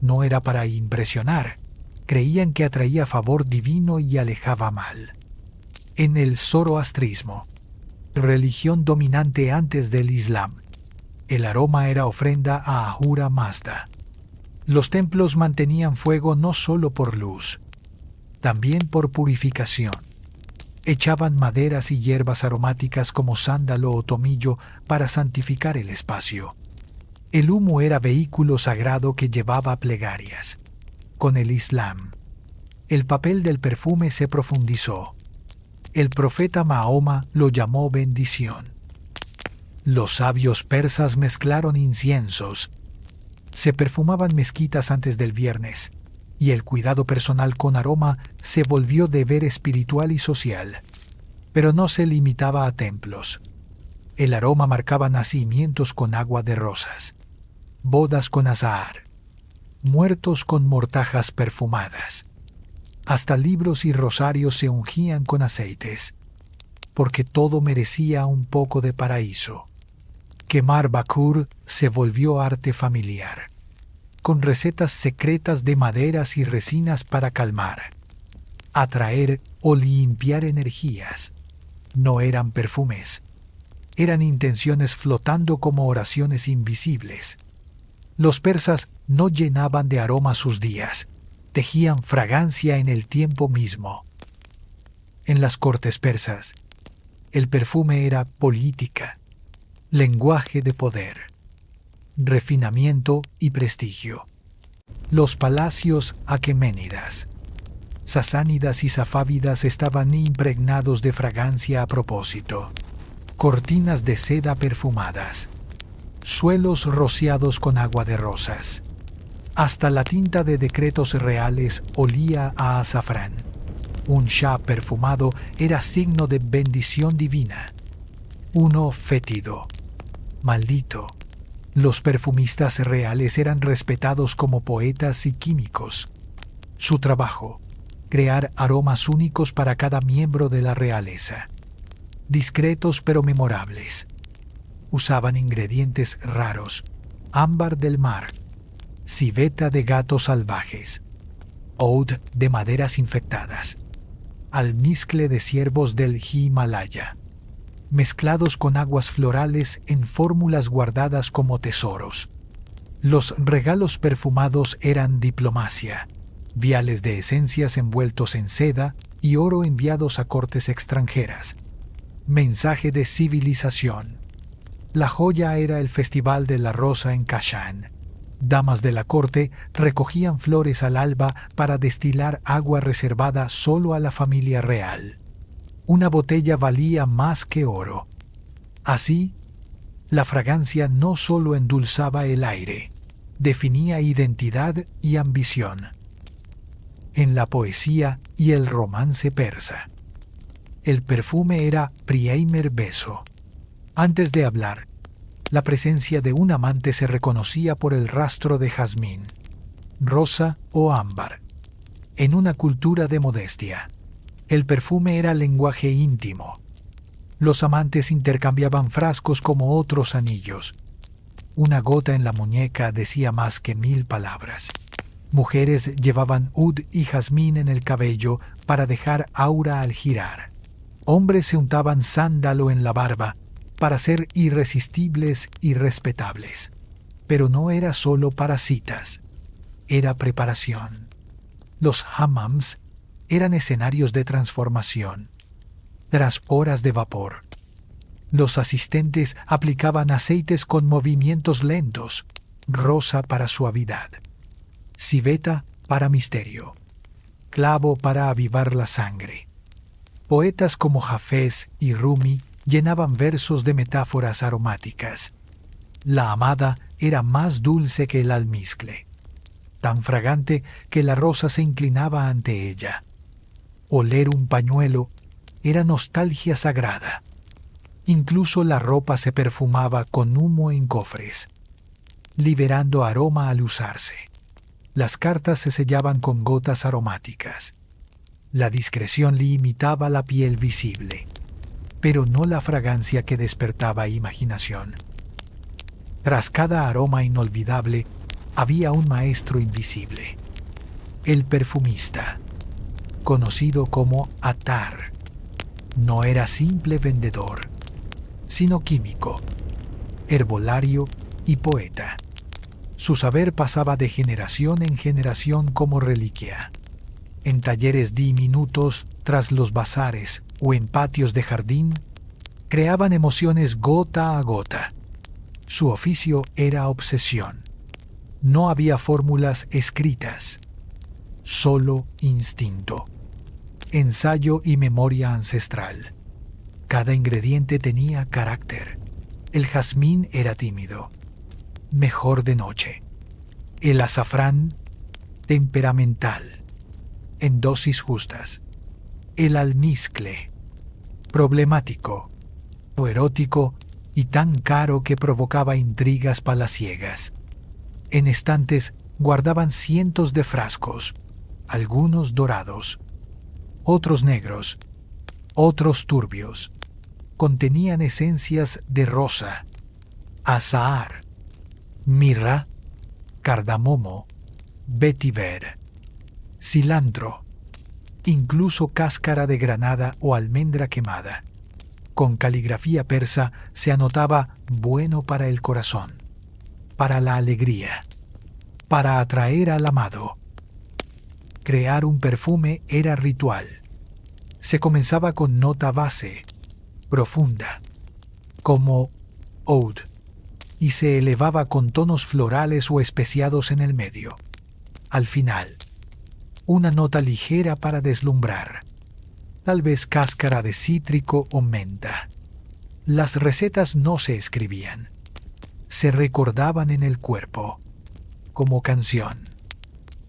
Speaker 1: No era para impresionar, creían que atraía favor divino y alejaba mal. En el zoroastrismo, religión dominante antes del Islam, el aroma era ofrenda a Ahura Mazda. Los templos mantenían fuego no solo por luz, también por purificación. Echaban maderas y hierbas aromáticas como sándalo o tomillo para santificar el espacio. El humo era vehículo sagrado que llevaba plegarias. Con el Islam, el papel del perfume se profundizó. El profeta Mahoma lo llamó bendición. Los sabios persas mezclaron inciensos. Se perfumaban mezquitas antes del viernes, y el cuidado personal con aroma se volvió deber espiritual y social. Pero no se limitaba a templos. El aroma marcaba nacimientos con agua de rosas, bodas con azahar, muertos con mortajas perfumadas. Hasta libros y rosarios se ungían con aceites, porque todo merecía un poco de paraíso. Quemar bakur se volvió arte familiar, con recetas secretas de maderas y resinas para calmar, atraer o limpiar energías. No eran perfumes, eran intenciones flotando como oraciones invisibles. Los persas no llenaban de aroma sus días, tejían fragancia en el tiempo mismo. En las cortes persas, el perfume era política, lenguaje de poder, refinamiento y prestigio. Los palacios aqueménidas, sasánidas y safávidas estaban impregnados de fragancia a propósito. Cortinas de seda perfumadas, suelos rociados con agua de rosas. Hasta la tinta de decretos reales olía a azafrán. Un shah perfumado era signo de bendición divina. Uno fétido, maldito. Los perfumistas reales eran respetados como poetas y químicos. Su trabajo, crear aromas únicos para cada miembro de la realeza. Discretos pero memorables. Usaban ingredientes raros, ámbar del mar, civeta de gatos salvajes, oud de maderas infectadas, almizcle de ciervos del Himalaya, mezclados con aguas florales en fórmulas guardadas como tesoros. Los regalos perfumados eran diplomacia, viales de esencias envueltos en seda y oro enviados a cortes extranjeras. Mensaje de civilización. La joya era el festival de la rosa en Kashan. Damas de la corte recogían flores al alba para destilar agua reservada solo a la familia real. Una botella valía más que oro. Así, la fragancia no solo endulzaba el aire, definía identidad y ambición. En la poesía y el romance persa, el perfume era primer beso. Antes de hablar, la presencia de un amante se reconocía por el rastro de jazmín, rosa o ámbar. En una cultura de modestia, el perfume era lenguaje íntimo. Los amantes intercambiaban frascos como otros anillos. Una gota en la muñeca decía más que 1000 palabras. Mujeres llevaban oud y jazmín en el cabello para dejar aura al girar. Hombres se untaban sándalo en la barba para ser irresistibles y respetables. Pero no era solo para citas, era preparación. Los hammams eran escenarios de transformación. Tras horas de vapor, los asistentes aplicaban aceites con movimientos lentos, rosa para suavidad, civeta para misterio, clavo para avivar la sangre. Poetas como Hafez y Rumi llenaban versos de metáforas aromáticas. La amada era más dulce que el almizcle, tan fragante que la rosa se inclinaba ante ella. Oler un pañuelo era nostalgia sagrada. Incluso la ropa se perfumaba con humo en cofres, liberando aroma al usarse. Las cartas se sellaban con gotas aromáticas. La discreción limitaba la piel visible, pero no la fragancia que despertaba imaginación. Tras cada aroma inolvidable había un maestro invisible, el perfumista, conocido como Atar. No era simple vendedor, sino químico, herbolario y poeta. Su saber pasaba de generación en generación como reliquia. En talleres diminutos, tras los bazares o en patios de jardín, creaban emociones gota a gota. Su oficio era obsesión. No había fórmulas escritas, solo instinto, ensayo y memoria ancestral. Cada ingrediente tenía carácter. El jazmín era tímido, mejor de noche. El azafrán, temperamental, en dosis justas. El almizcle, problemático, o erótico y tan caro que provocaba intrigas palaciegas. En estantes guardaban cientos de frascos, algunos dorados, otros negros, otros turbios. Contenían esencias de rosa, azahar, mirra, cardamomo, vetiver, cilantro, incluso cáscara de granada o almendra quemada. Con caligrafía persa se anotaba bueno para el corazón, para la alegría, para atraer al amado. Crear un perfume era ritual. Se comenzaba con nota base, profunda, como oud, y se elevaba con tonos florales o especiados en el medio. Al final, una nota ligera para deslumbrar, tal vez cáscara de cítrico o menta. Las recetas no se escribían, se recordaban en el cuerpo, como canción.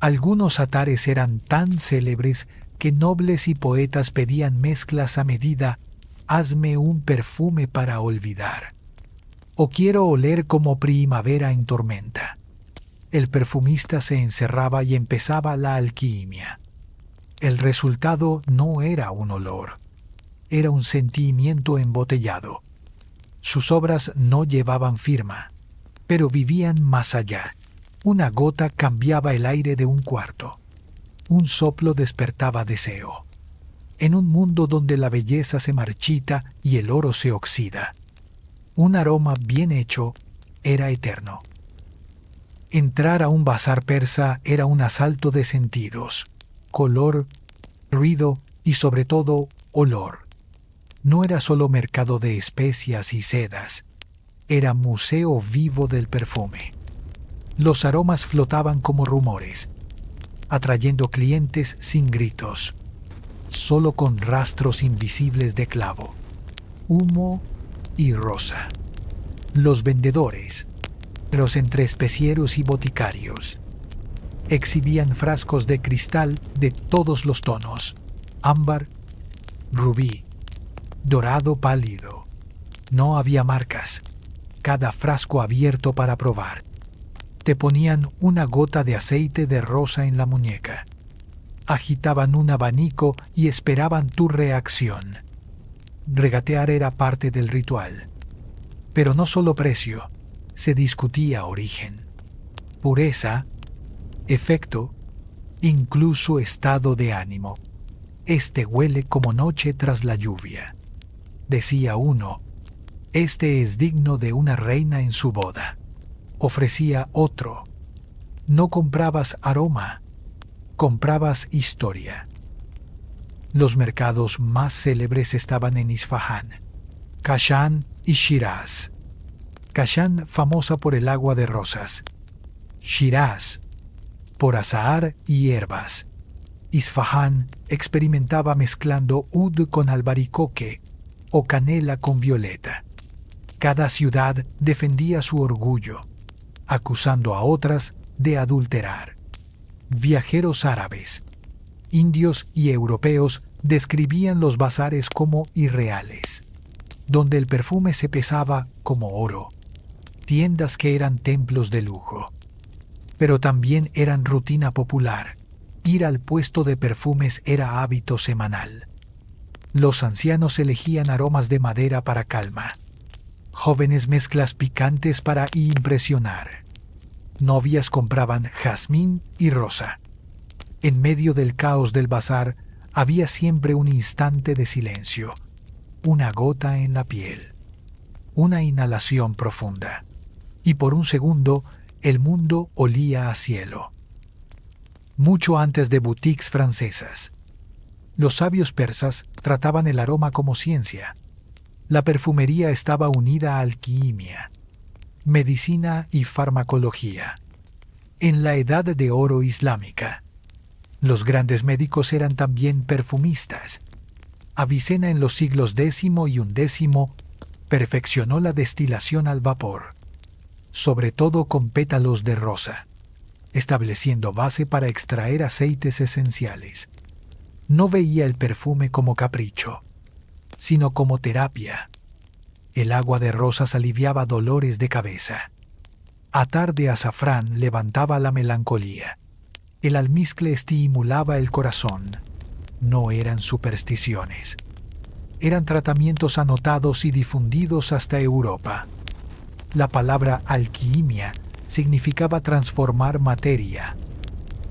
Speaker 1: Algunos atares eran tan célebres que nobles y poetas pedían mezclas a medida. Hazme un perfume para olvidar. O quiero oler como primavera en tormenta. El perfumista se encerraba y empezaba la alquimia. El resultado no era un olor, era un sentimiento embotellado. Sus obras no llevaban firma, pero vivían más allá. Una gota cambiaba el aire de un cuarto. Un soplo despertaba deseo. En un mundo donde la belleza se marchita y el oro se oxida, un aroma bien hecho era eterno. Entrar a un bazar persa era un asalto de sentidos, color, ruido y sobre todo olor. No era solo mercado de especias y sedas, era museo vivo del perfume. Los aromas flotaban como rumores, atrayendo clientes sin gritos, solo con rastros invisibles de clavo, humo y rosa. Los vendedores, los entre especieros y boticarios, exhibían frascos de cristal de todos los tonos, ámbar, rubí, dorado pálido. No había marcas, cada frasco abierto para probar. Te ponían una gota de aceite de rosa en la muñeca. Agitaban un abanico y esperaban tu reacción. Regatear era parte del ritual. Pero no solo precio, se discutía origen, pureza, efecto, incluso estado de ánimo. Este huele como noche tras la lluvia. Decía uno, este es digno de una reina en su boda. Ofrecía otro, no comprabas aroma, comprabas historia. Los mercados más célebres estaban en Isfahán, Kashan y Shiraz. Kashan famosa por el agua de rosas, Shiraz por azahar y hierbas. Isfahán experimentaba mezclando oud con albaricoque o canela con violeta. Cada ciudad defendía su orgullo, acusando a otras de adulterar. Viajeros árabes, indios y europeos describían los bazares como irreales, donde el perfume se pesaba como oro, tiendas que eran templos de lujo. Pero también eran rutina popular. Ir al puesto de perfumes era hábito semanal. Los ancianos elegían aromas de madera para calma, jóvenes mezclas picantes para impresionar. Novias compraban jazmín y rosa. En medio del caos del bazar había siempre un instante de silencio, una gota en la piel, una inhalación profunda, y por un segundo el mundo olía a cielo. Mucho antes de boutiques francesas, los sabios persas trataban el aroma como ciencia. La perfumería estaba unida a alquimia, medicina y farmacología. En la Edad de Oro islámica, los grandes médicos eran también perfumistas. Avicena en los siglos X y XI perfeccionó la destilación al vapor, sobre todo con pétalos de rosa, estableciendo base para extraer aceites esenciales. No veía el perfume como capricho, sino como terapia. El agua de rosas aliviaba dolores de cabeza. Atar de azafrán levantaba la melancolía. El almizcle estimulaba el corazón. No eran supersticiones. Eran tratamientos anotados y difundidos hasta Europa. La palabra alquimia significaba transformar materia.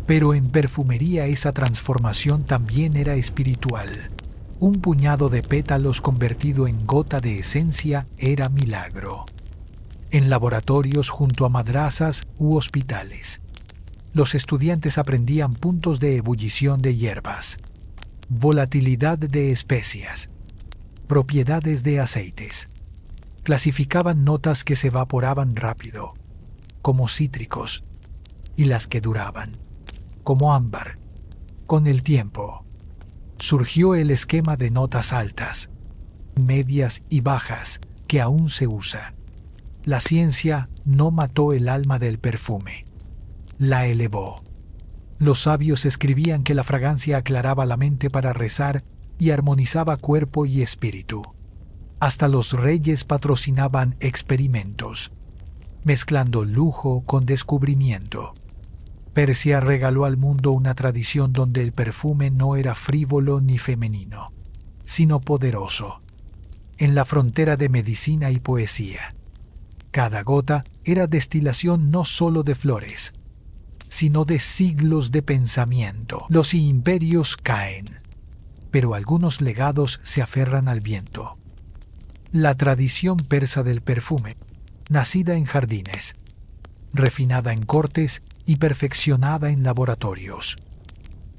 Speaker 1: Pero en perfumería esa transformación también era espiritual. Un puñado de pétalos convertido en gota de esencia era milagro. En laboratorios junto a madrazas u hospitales, Los estudiantes aprendían puntos de ebullición de hierbas, volatilidad de especias, propiedades de aceites. Clasificaban notas que se evaporaban rápido, como cítricos, y las que duraban, como ámbar. Con el tiempo, surgió el esquema de notas altas, medias y bajas que aún se usa. La ciencia no mató el alma del perfume, la elevó. Los sabios escribían que la fragancia aclaraba la mente para rezar y armonizaba cuerpo y espíritu. Hasta los reyes patrocinaban experimentos, mezclando lujo con descubrimiento. Persia regaló al mundo una tradición donde el perfume no era frívolo ni femenino, sino poderoso, en la frontera de medicina y poesía. Cada gota era destilación no solo de flores, sino de siglos de pensamiento. Los imperios caen, pero algunos legados se aferran al viento. La tradición persa del perfume, nacida en jardines, refinada en cortes y perfeccionada en laboratorios,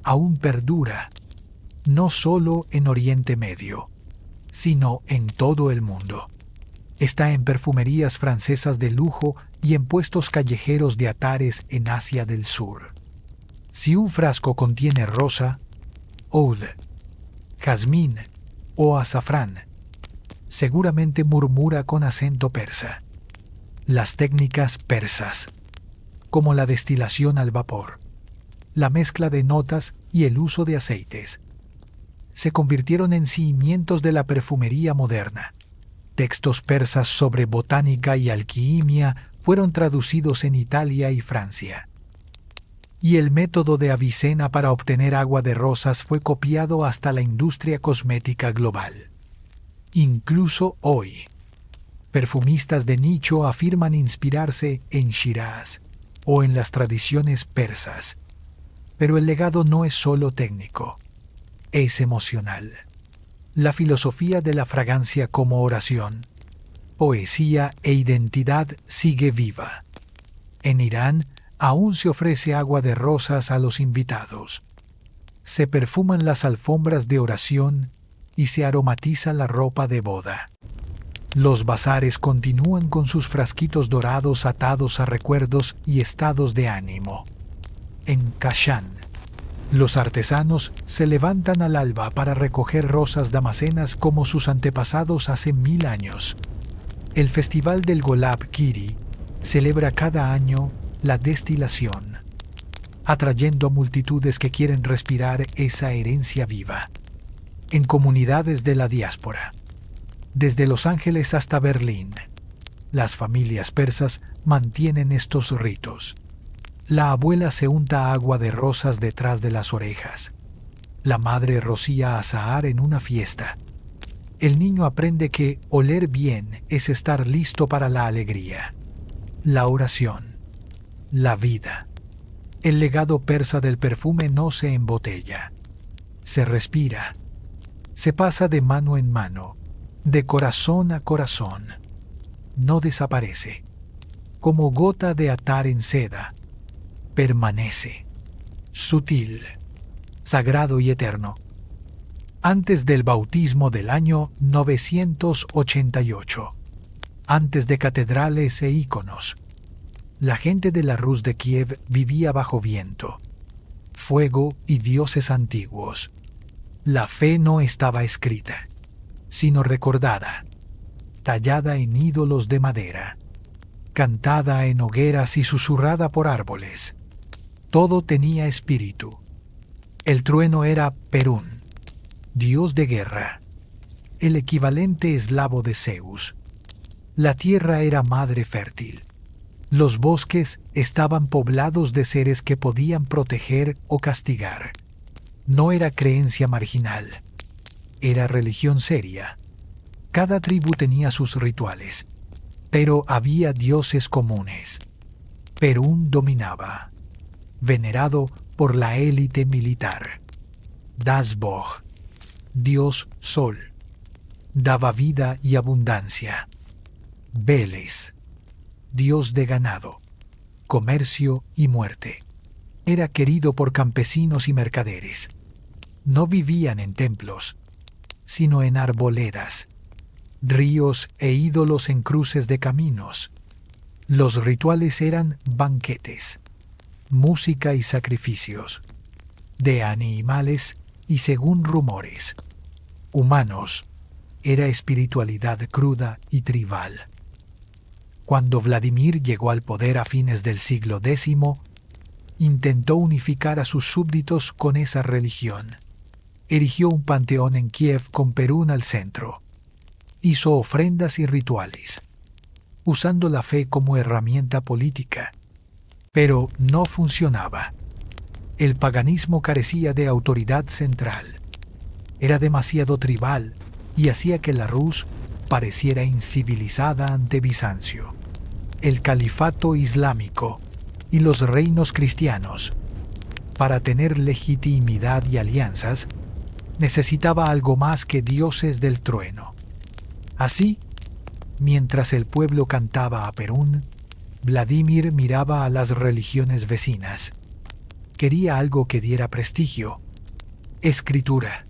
Speaker 1: aún perdura, no solo en Oriente Medio, sino en todo el mundo. Está en perfumerías francesas de lujo y en puestos callejeros de atares en Asia del Sur. Si un frasco contiene rosa, oud, jazmín o azafrán, seguramente murmura con acento persa. Las técnicas persas, como la destilación al vapor, la mezcla de notas y el uso de aceites, se convirtieron en cimientos de la perfumería moderna. Textos persas sobre botánica y alquimia fueron traducidos en Italia y Francia. Y el método de Avicena para obtener agua de rosas fue copiado hasta la industria cosmética global. Incluso hoy, perfumistas de nicho afirman inspirarse en Shiraz o en las tradiciones persas. Pero el legado no es solo técnico, es emocional. La filosofía de la fragancia como oración, poesía e identidad sigue viva. En Irán aún se ofrece agua de rosas a los invitados. Se perfuman las alfombras de oración y se aromatiza la ropa de boda. Los bazares continúan con sus frasquitos dorados atados a recuerdos y estados de ánimo. En Kashan, los artesanos se levantan al alba para recoger rosas damasenas como sus antepasados hace 1000 años. El Festival del Golab Kiri celebra cada año la destilación, atrayendo a multitudes que quieren respirar esa herencia viva. En comunidades de la diáspora, desde Los Ángeles hasta Berlín, las familias persas mantienen estos ritos. La abuela se unta agua de rosas detrás de las orejas. La madre rocía azahar en una fiesta. El niño aprende que oler bien es estar listo para la alegría, la oración, la vida. El legado persa del perfume no se embotella, se respira, se pasa de mano en mano, de corazón a corazón. No desaparece. Como gota de atar en seda, permanece, sutil, sagrado y eterno. Antes del bautismo del año 988, antes de catedrales e íconos, la gente de la Rus de Kiev vivía bajo viento, fuego y dioses antiguos. La fe no estaba escrita, sino recordada, tallada en ídolos de madera, cantada en hogueras y susurrada por árboles. Todo tenía espíritu. El trueno era Perún, dios de guerra, el equivalente eslavo de Zeus. La tierra era madre fértil. Los bosques estaban poblados de seres que podían proteger o castigar. No era creencia marginal, era religión seria. Cada tribu tenía sus rituales, pero había dioses comunes. Perún dominaba, venerado por la élite militar. Dasbog, dios sol, daba vida y abundancia. Veles, dios de ganado, comercio y muerte. Era querido por campesinos y mercaderes. No vivían en templos, sino en arboledas, ríos e ídolos en cruces de caminos. Los rituales eran banquetes, música y sacrificios, de animales y, según rumores, humanos. Era espiritualidad cruda y tribal. Cuando Vladimir llegó al poder a fines del siglo X, intentó unificar a sus súbditos con esa religión. Erigió un panteón en Kiev con Perún al centro. Hizo ofrendas y rituales, usando la fe como herramienta política. Pero no funcionaba. El paganismo carecía de autoridad central. Era demasiado tribal y hacía que la Rus pareciera incivilizada ante Bizancio. El califato islámico y los reinos cristianos, para tener legitimidad y alianzas, necesitaba algo más que dioses del trueno. Así, mientras el pueblo cantaba a Perún, Vladimir miraba a las religiones vecinas. Quería algo que diera prestigio, escritura,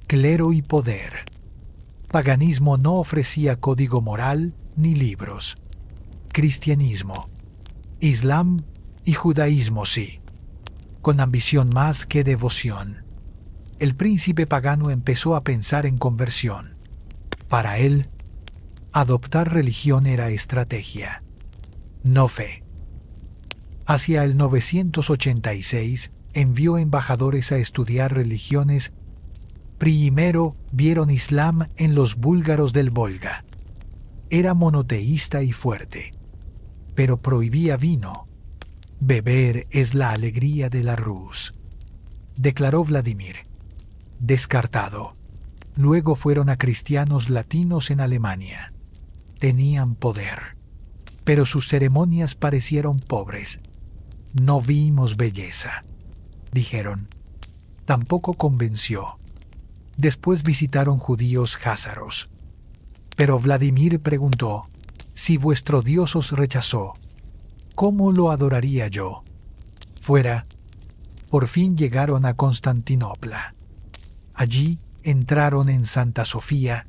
Speaker 1: clero y poder. Paganismo no ofrecía código moral ni libros. Cristianismo, Islam y judaísmo sí, con ambición más que devoción. El príncipe pagano empezó a pensar en conversión. Para él, adoptar religión era estrategia, no fe. Hacia el 986 envió embajadores a estudiar religiones. Primero vieron Islam en los búlgaros del Volga. Era monoteísta y fuerte, pero prohibía vino. Beber es la alegría de la Rus, declaró Vladimir. Descartado. Luego fueron a cristianos latinos en Alemania. Tenían poder, pero sus ceremonias parecieron pobres. No vimos belleza, dijeron. Tampoco convenció. Después visitaron judíos jázaros. Pero Vladimir preguntó: si vuestro Dios os rechazó, ¿cómo lo adoraría yo? Fuera. Por fin llegaron a Constantinopla. Allí entraron en Santa Sofía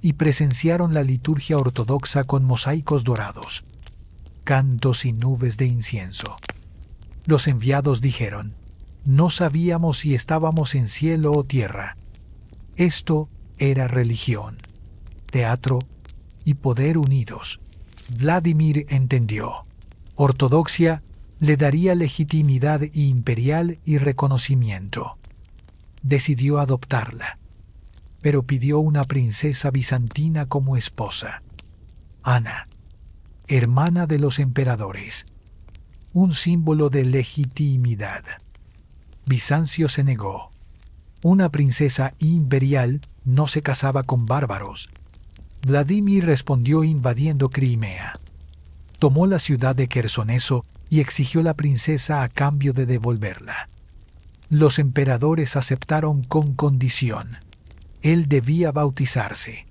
Speaker 1: y presenciaron la liturgia ortodoxa con mosaicos dorados, cantos y nubes de incienso. Los enviados dijeron: no sabíamos si estábamos en cielo o tierra. Esto era religión, teatro y poder unidos. Vladimir entendió. Ortodoxia le daría legitimidad imperial y reconocimiento. Decidió adoptarla, pero pidió una princesa bizantina como esposa. Ana, hermana de los emperadores, un símbolo de legitimidad. Bizancio se negó. Una princesa imperial no se casaba con bárbaros. Vladimir respondió invadiendo Crimea. Tomó la ciudad de Quersoneso y exigió la princesa a cambio de devolverla. Los emperadores aceptaron con condición. Él debía bautizarse.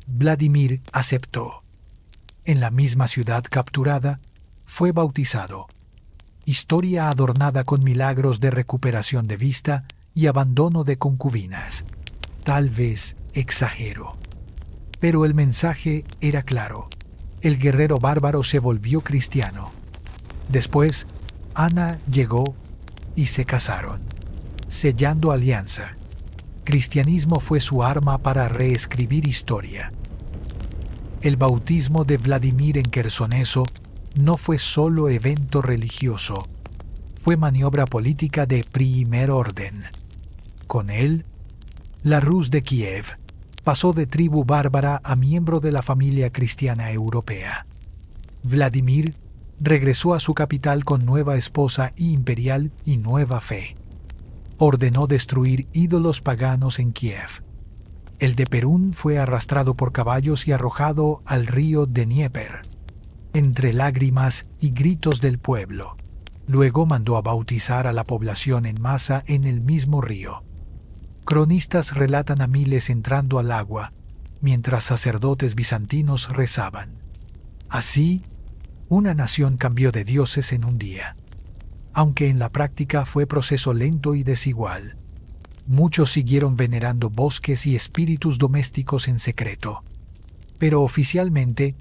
Speaker 1: Vladimir aceptó. En la misma ciudad capturada, fue bautizado. Historia adornada con milagros de recuperación de vista y abandono de concubinas. Tal vez exagero, pero el mensaje era claro. El guerrero bárbaro se volvió cristiano. Después, Ana llegó y se casaron, sellando alianza. Cristianismo fue su arma para reescribir historia. El bautismo de Vladimir en Quersoneso no fue solo evento religioso, fue maniobra política de primer orden. Con él, la Rus de Kiev pasó de tribu bárbara a miembro de la familia cristiana europea. Vladimir regresó a su capital con nueva esposa imperial y nueva fe. Ordenó destruir ídolos paganos en Kiev. El de Perún fue arrastrado por caballos y arrojado al río Dnieper, entre lágrimas y gritos del pueblo. Luego mandó a bautizar a la población en masa en el mismo río. Cronistas relatan a miles entrando al agua, mientras sacerdotes bizantinos rezaban. Así, una nación cambió de dioses en un día. aunque en la práctica fue proceso lento y desigual. Muchos siguieron venerando bosques y espíritus domésticos en secreto. Pero oficialmente,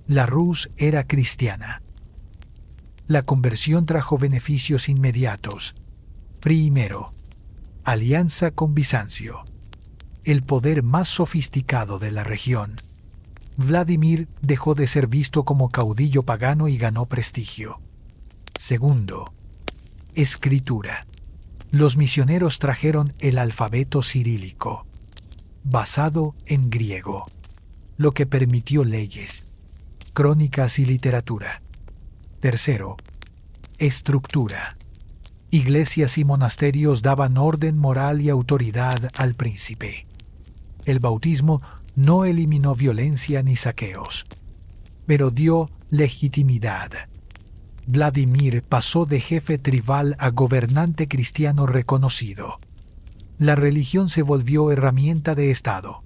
Speaker 1: la Rus era cristiana. La conversión trajo beneficios inmediatos. Primero, alianza con Bizancio, el poder más sofisticado de la región. Vladimir dejó de ser visto como caudillo pagano y ganó prestigio. Segundo, escritura. Los misioneros trajeron el alfabeto cirílico, basado en griego, lo que permitió leyes, crónicas y literatura. Tercero, estructura. Iglesias y monasterios daban orden moral y autoridad al príncipe. El bautismo no eliminó violencia ni saqueos, pero dio legitimidad. Vladimir pasó de jefe tribal a gobernante cristiano reconocido. La religión se volvió herramienta de Estado.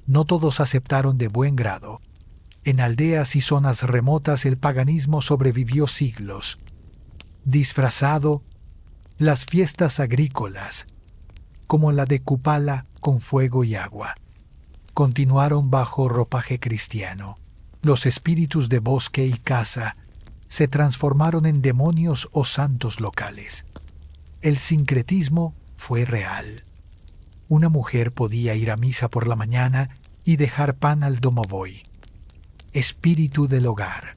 Speaker 1: No todos aceptaron de buen grado. En aldeas y zonas remotas el paganismo sobrevivió siglos. Disfrazado, las fiestas agrícolas, como la de Kupala con fuego y agua, continuaron bajo ropaje cristiano. Los espíritus de bosque y casa se transformaron en demonios o santos locales. El sincretismo fue real. Una mujer podía ir a misa por la mañana y dejar pan al domovoi, espíritu del hogar.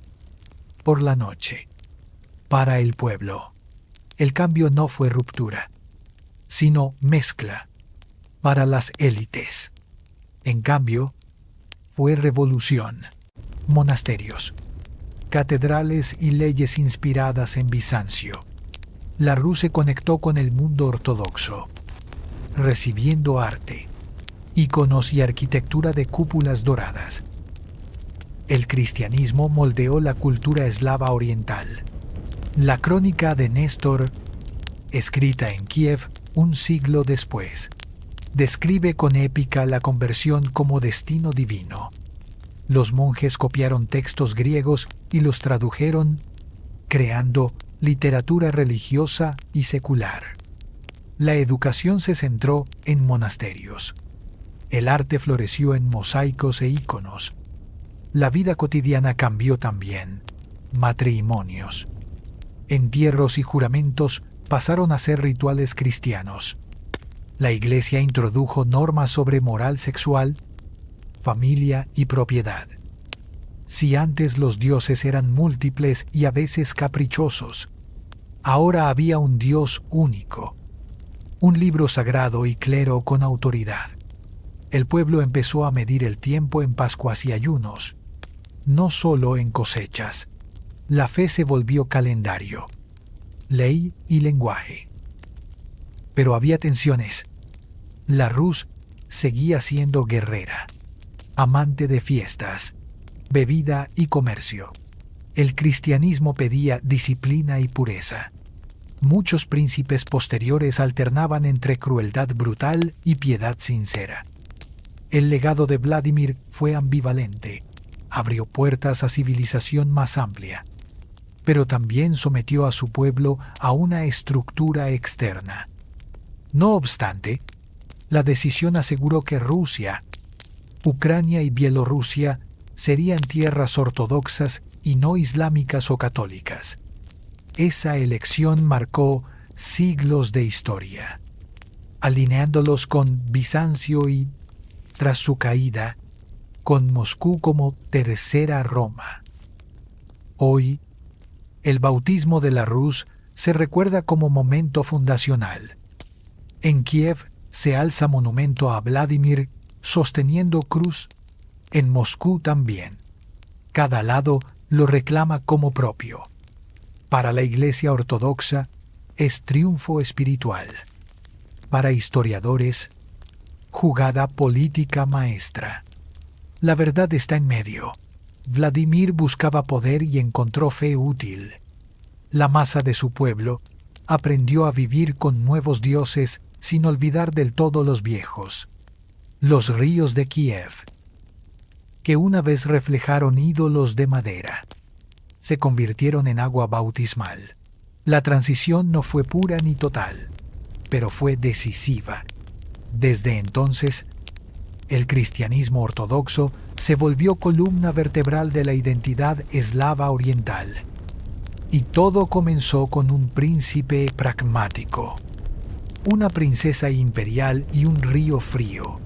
Speaker 1: Por la noche, para el pueblo, el cambio no fue ruptura, sino mezcla. Para las élites, en cambio, fue revolución. Monasterios, catedrales y leyes inspiradas en Bizancio. La Rus se conectó con el mundo ortodoxo, recibiendo arte, íconos y arquitectura de cúpulas doradas. El cristianismo moldeó la cultura eslava oriental. La crónica de Néstor, escrita en Kiev un siglo después, describe con épica la conversión como destino divino. Los monjes copiaron textos griegos y los tradujeron, creando literatura religiosa y secular. La educación se centró en monasterios. El arte floreció en mosaicos e íconos. La vida cotidiana cambió también. Matrimonios, entierros y juramentos pasaron a ser rituales cristianos. La Iglesia introdujo normas sobre moral sexual, familia y propiedad. Si antes los dioses eran múltiples y a veces caprichosos, ahora había un Dios único, un libro sagrado y clero con autoridad. El pueblo empezó a medir el tiempo en Pascuas y ayunos, no solo en cosechas. La fe se volvió calendario, ley y lenguaje. Pero había tensiones. La Rus seguía siendo guerrera, amante de fiestas, bebida y comercio. El cristianismo pedía disciplina y pureza. Muchos príncipes posteriores alternaban entre crueldad brutal y piedad sincera. El legado de Vladimir fue ambivalente. Abrió puertas a civilización más amplia, pero también sometió a su pueblo a una estructura externa. No obstante, la decisión aseguró que Rusia, Ucrania y Bielorrusia serían tierras ortodoxas y no islámicas o católicas. Esa elección marcó siglos de historia, alineándolos con Bizancio y, tras su caída, con Moscú como Tercera Roma. Hoy, el bautismo de la Rus se recuerda como momento fundacional. En Kiev se alza monumento a Vladimir sosteniendo cruz, en Moscú también. Cada lado lo reclama como propio. Para la Iglesia Ortodoxa es triunfo espiritual. Para historiadores, jugada política maestra. La verdad está en medio. Vladimir buscaba poder y encontró fe útil. La masa de su pueblo aprendió a vivir con nuevos dioses sin olvidar del todo los viejos. Los ríos de Kiev, que una vez reflejaron ídolos de madera, se convirtieron en agua bautismal. La transición no fue pura ni total, pero fue decisiva. Desde entonces, el cristianismo ortodoxo se volvió columna vertebral de la identidad eslava oriental. Y todo comenzó con un príncipe pragmático, una princesa imperial y un río frío.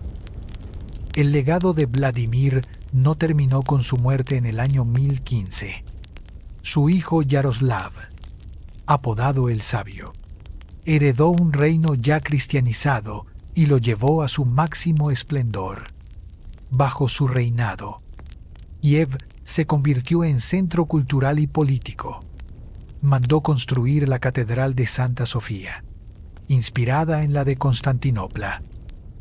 Speaker 1: El legado de Vladimir no terminó con su muerte en el año 1015. Su hijo Yaroslav, apodado el Sabio, heredó un reino ya cristianizado y lo llevó a su máximo esplendor. Bajo su reinado, Kiev se convirtió en centro cultural y político. Mandó construir la Catedral de Santa Sofía, inspirada en la de Constantinopla,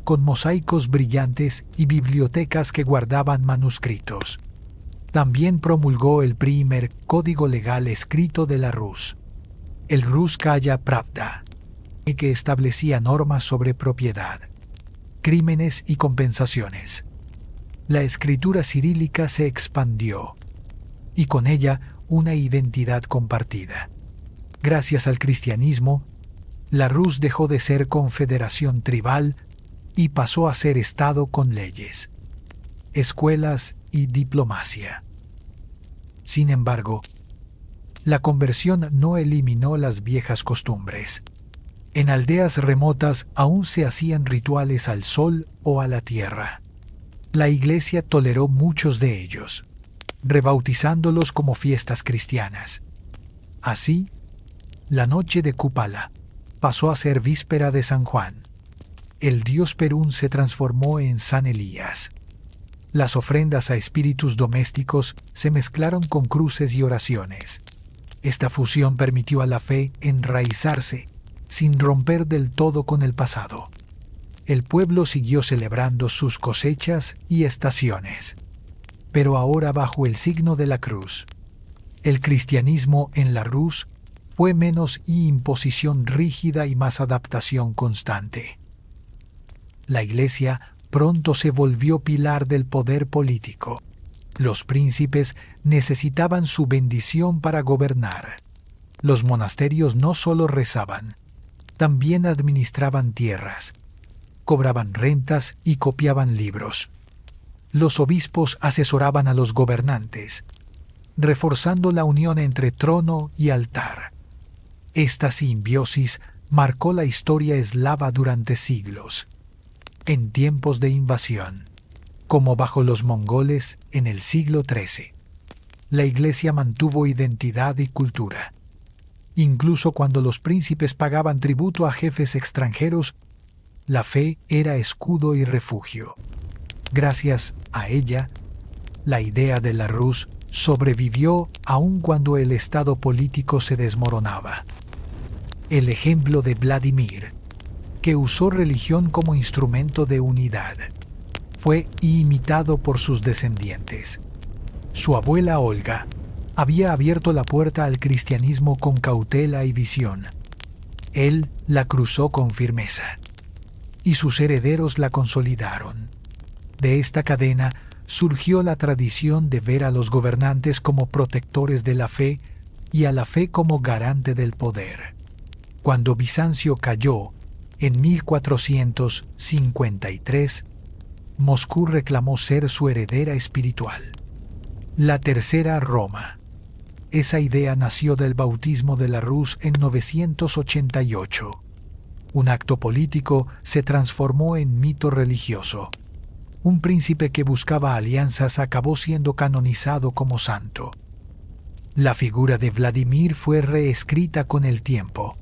Speaker 1: con mosaicos brillantes y bibliotecas que guardaban manuscritos. También promulgó el primer código legal escrito de la Rus, el Ruskaya Pravda, que establecía normas sobre propiedad, crímenes y compensaciones. La escritura cirílica se expandió, y con ella una identidad compartida. Gracias al cristianismo, la Rus dejó de ser confederación tribal y pasó a ser Estado con leyes, escuelas y diplomacia. Sin embargo, la conversión no eliminó las viejas costumbres. En aldeas remotas aún se hacían rituales al sol o a la tierra. La Iglesia toleró muchos de ellos, rebautizándolos como fiestas cristianas. Así, la noche de Kupala pasó a ser víspera de San Juan. El dios Perún se transformó en San Elías. Las ofrendas a espíritus domésticos se mezclaron con cruces y oraciones. Esta fusión permitió a la fe enraizarse, sin romper del todo con el pasado. El pueblo siguió celebrando sus cosechas y estaciones, pero ahora bajo el signo de la cruz. El cristianismo en la Rus fue menos imposición rígida y más adaptación constante. La Iglesia pronto se volvió pilar del poder político. Los príncipes necesitaban su bendición para gobernar. Los monasterios no solo rezaban, también administraban tierras, cobraban rentas y copiaban libros. Los obispos asesoraban a los gobernantes, reforzando la unión entre trono y altar. Esta simbiosis marcó la historia eslava durante siglos. En tiempos de invasión, como bajo los mongoles en el siglo XIII, la Iglesia mantuvo identidad y cultura. Incluso cuando los príncipes pagaban tributo a jefes extranjeros, la fe era escudo y refugio. Gracias a ella, la idea de la Rus sobrevivió aun cuando el estado político se desmoronaba. El ejemplo de Vladimir, que usó religión como instrumento de unidad, fue imitado por sus descendientes. Su abuela Olga había abierto la puerta al cristianismo con cautela y visión. Él la cruzó con firmeza, y sus herederos la consolidaron. De esta cadena surgió la tradición de ver a los gobernantes como protectores de la fe y a la fe como garante del poder. Cuando Bizancio cayó en 1453, Moscú reclamó ser su heredera espiritual. La Tercera Roma. Esa idea nació del bautismo de la Rus en 988. Un acto político se transformó en mito religioso. Un príncipe que buscaba alianzas acabó siendo canonizado como santo. La figura de Vladimir fue reescrita con el tiempo.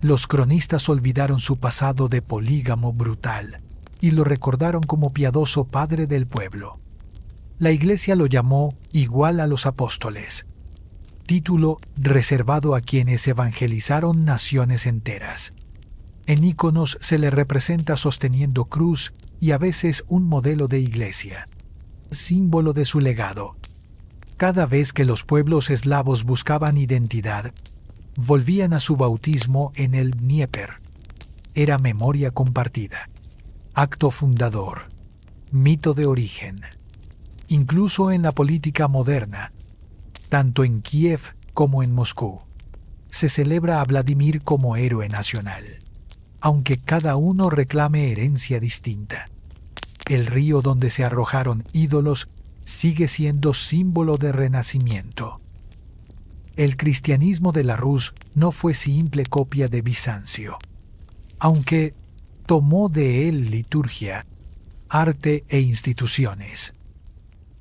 Speaker 1: Los cronistas olvidaron su pasado de polígamo brutal y lo recordaron como piadoso padre del pueblo. La Iglesia lo llamó igual a los apóstoles, título reservado a quienes evangelizaron naciones enteras. En íconos se le representa sosteniendo cruz y a veces un modelo de iglesia, símbolo de su legado. Cada vez que los pueblos eslavos buscaban identidad, volvían a su bautismo en el Dnieper. Era memoria compartida, acto fundador, mito de origen. Incluso en la política moderna, tanto en Kiev como en Moscú, se celebra a Vladimir como héroe nacional, aunque cada uno reclame herencia distinta. El río donde se arrojaron ídolos sigue siendo símbolo de renacimiento. El cristianismo de la Rus no fue simple copia de Bizancio, aunque tomó de él liturgia, arte e instituciones.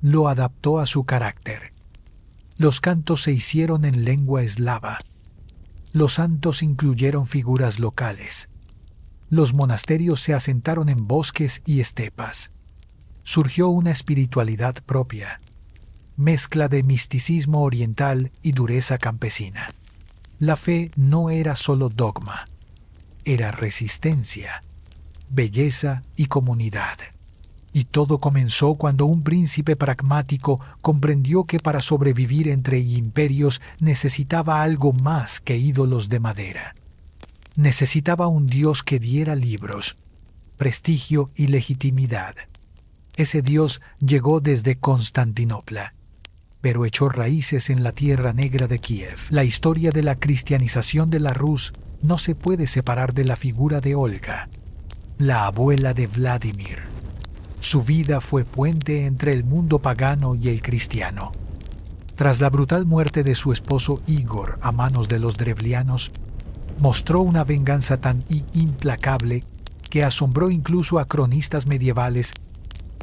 Speaker 1: Lo adaptó a su carácter. Los cantos se hicieron en lengua eslava. Los santos incluyeron figuras locales. Los monasterios se asentaron en bosques y estepas. Surgió una espiritualidad propia, mezcla de misticismo oriental y dureza campesina. La fe no era solo dogma, era resistencia, belleza y comunidad. Y todo comenzó cuando un príncipe pragmático comprendió que para sobrevivir entre imperios necesitaba algo más que ídolos de madera. Necesitaba un dios que diera libros, prestigio y legitimidad. Ese dios llegó desde Constantinopla, pero echó raíces en la tierra negra de Kiev. La historia de la cristianización de la Rus no se puede separar de la figura de Olga, la abuela de Vladimir. Su vida fue puente entre el mundo pagano y el cristiano. Tras la brutal muerte de su esposo Igor a manos de los drevlianos, mostró una venganza tan implacable que asombró incluso a cronistas medievales.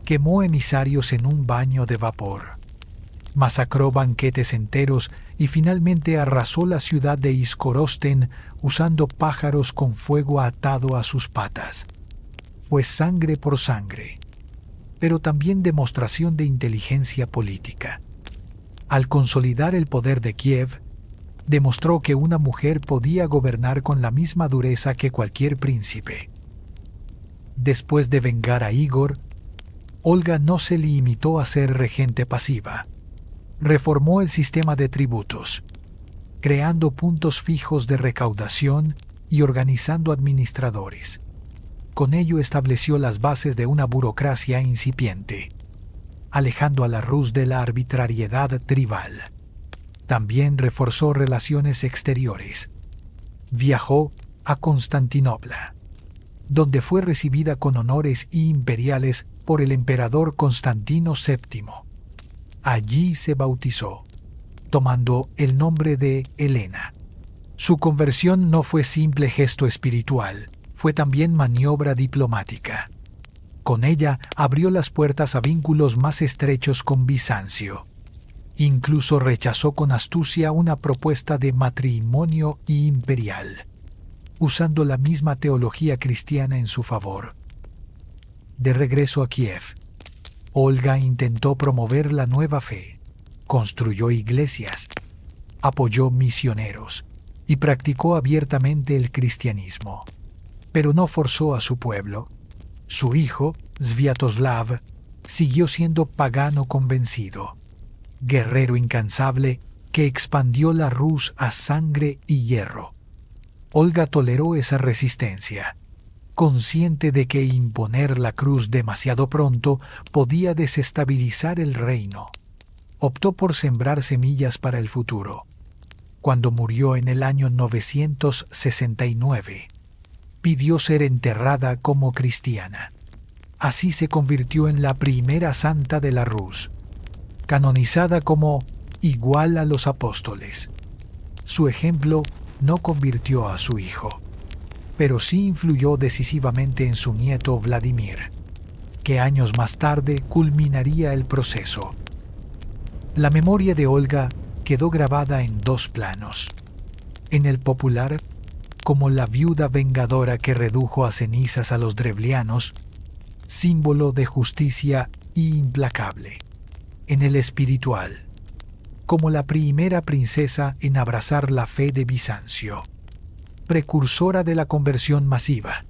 Speaker 1: Quemó emisarios en un baño de vapor, masacró banquetes enteros y finalmente arrasó la ciudad de Izkorosten usando pájaros con fuego atado a sus patas. Fue sangre por sangre, pero también demostración de inteligencia política. Al consolidar el poder de Kiev, demostró que una mujer podía gobernar con la misma dureza que cualquier príncipe. Después de vengar a Igor, Olga no se limitó a ser regente pasiva. Reformó el sistema de tributos, creando puntos fijos de recaudación y organizando administradores. Con ello estableció las bases de una burocracia incipiente, alejando a la Rus de la arbitrariedad tribal. También reforzó relaciones exteriores. Viajó a Constantinopla, donde fue recibida con honores imperiales por el emperador Constantino VII. Allí se bautizó, tomando el nombre de Helena. Su conversión no fue simple gesto espiritual, fue también maniobra diplomática. Con ella abrió las puertas a vínculos más estrechos con Bizancio. Incluso rechazó con astucia una propuesta de matrimonio imperial, usando la misma teología cristiana en su favor. De regreso a Kiev, Olga intentó promover la nueva fe, construyó iglesias, apoyó misioneros y practicó abiertamente el cristianismo. Pero no forzó a su pueblo. Su hijo, Sviatoslav, siguió siendo pagano convencido, guerrero incansable que expandió la Rus a sangre y hierro. Olga toleró esa resistencia, consciente de que imponer la cruz demasiado pronto podía desestabilizar el reino. Optó por sembrar semillas para el futuro. Cuando murió en el año 969, pidió ser enterrada como cristiana. Así se convirtió en la primera santa de la Rus, canonizada como igual a los apóstoles. Su ejemplo no convirtió a su hijo, pero sí influyó decisivamente en su nieto Vladimir, que años más tarde culminaría el proceso. La memoria de Olga quedó grabada en dos planos. En el popular, como la viuda vengadora que redujo a cenizas a los drevlianos, símbolo de justicia implacable. En el espiritual, como la primera princesa en abrazar la fe de Bizancio, precursora de la conversión masiva.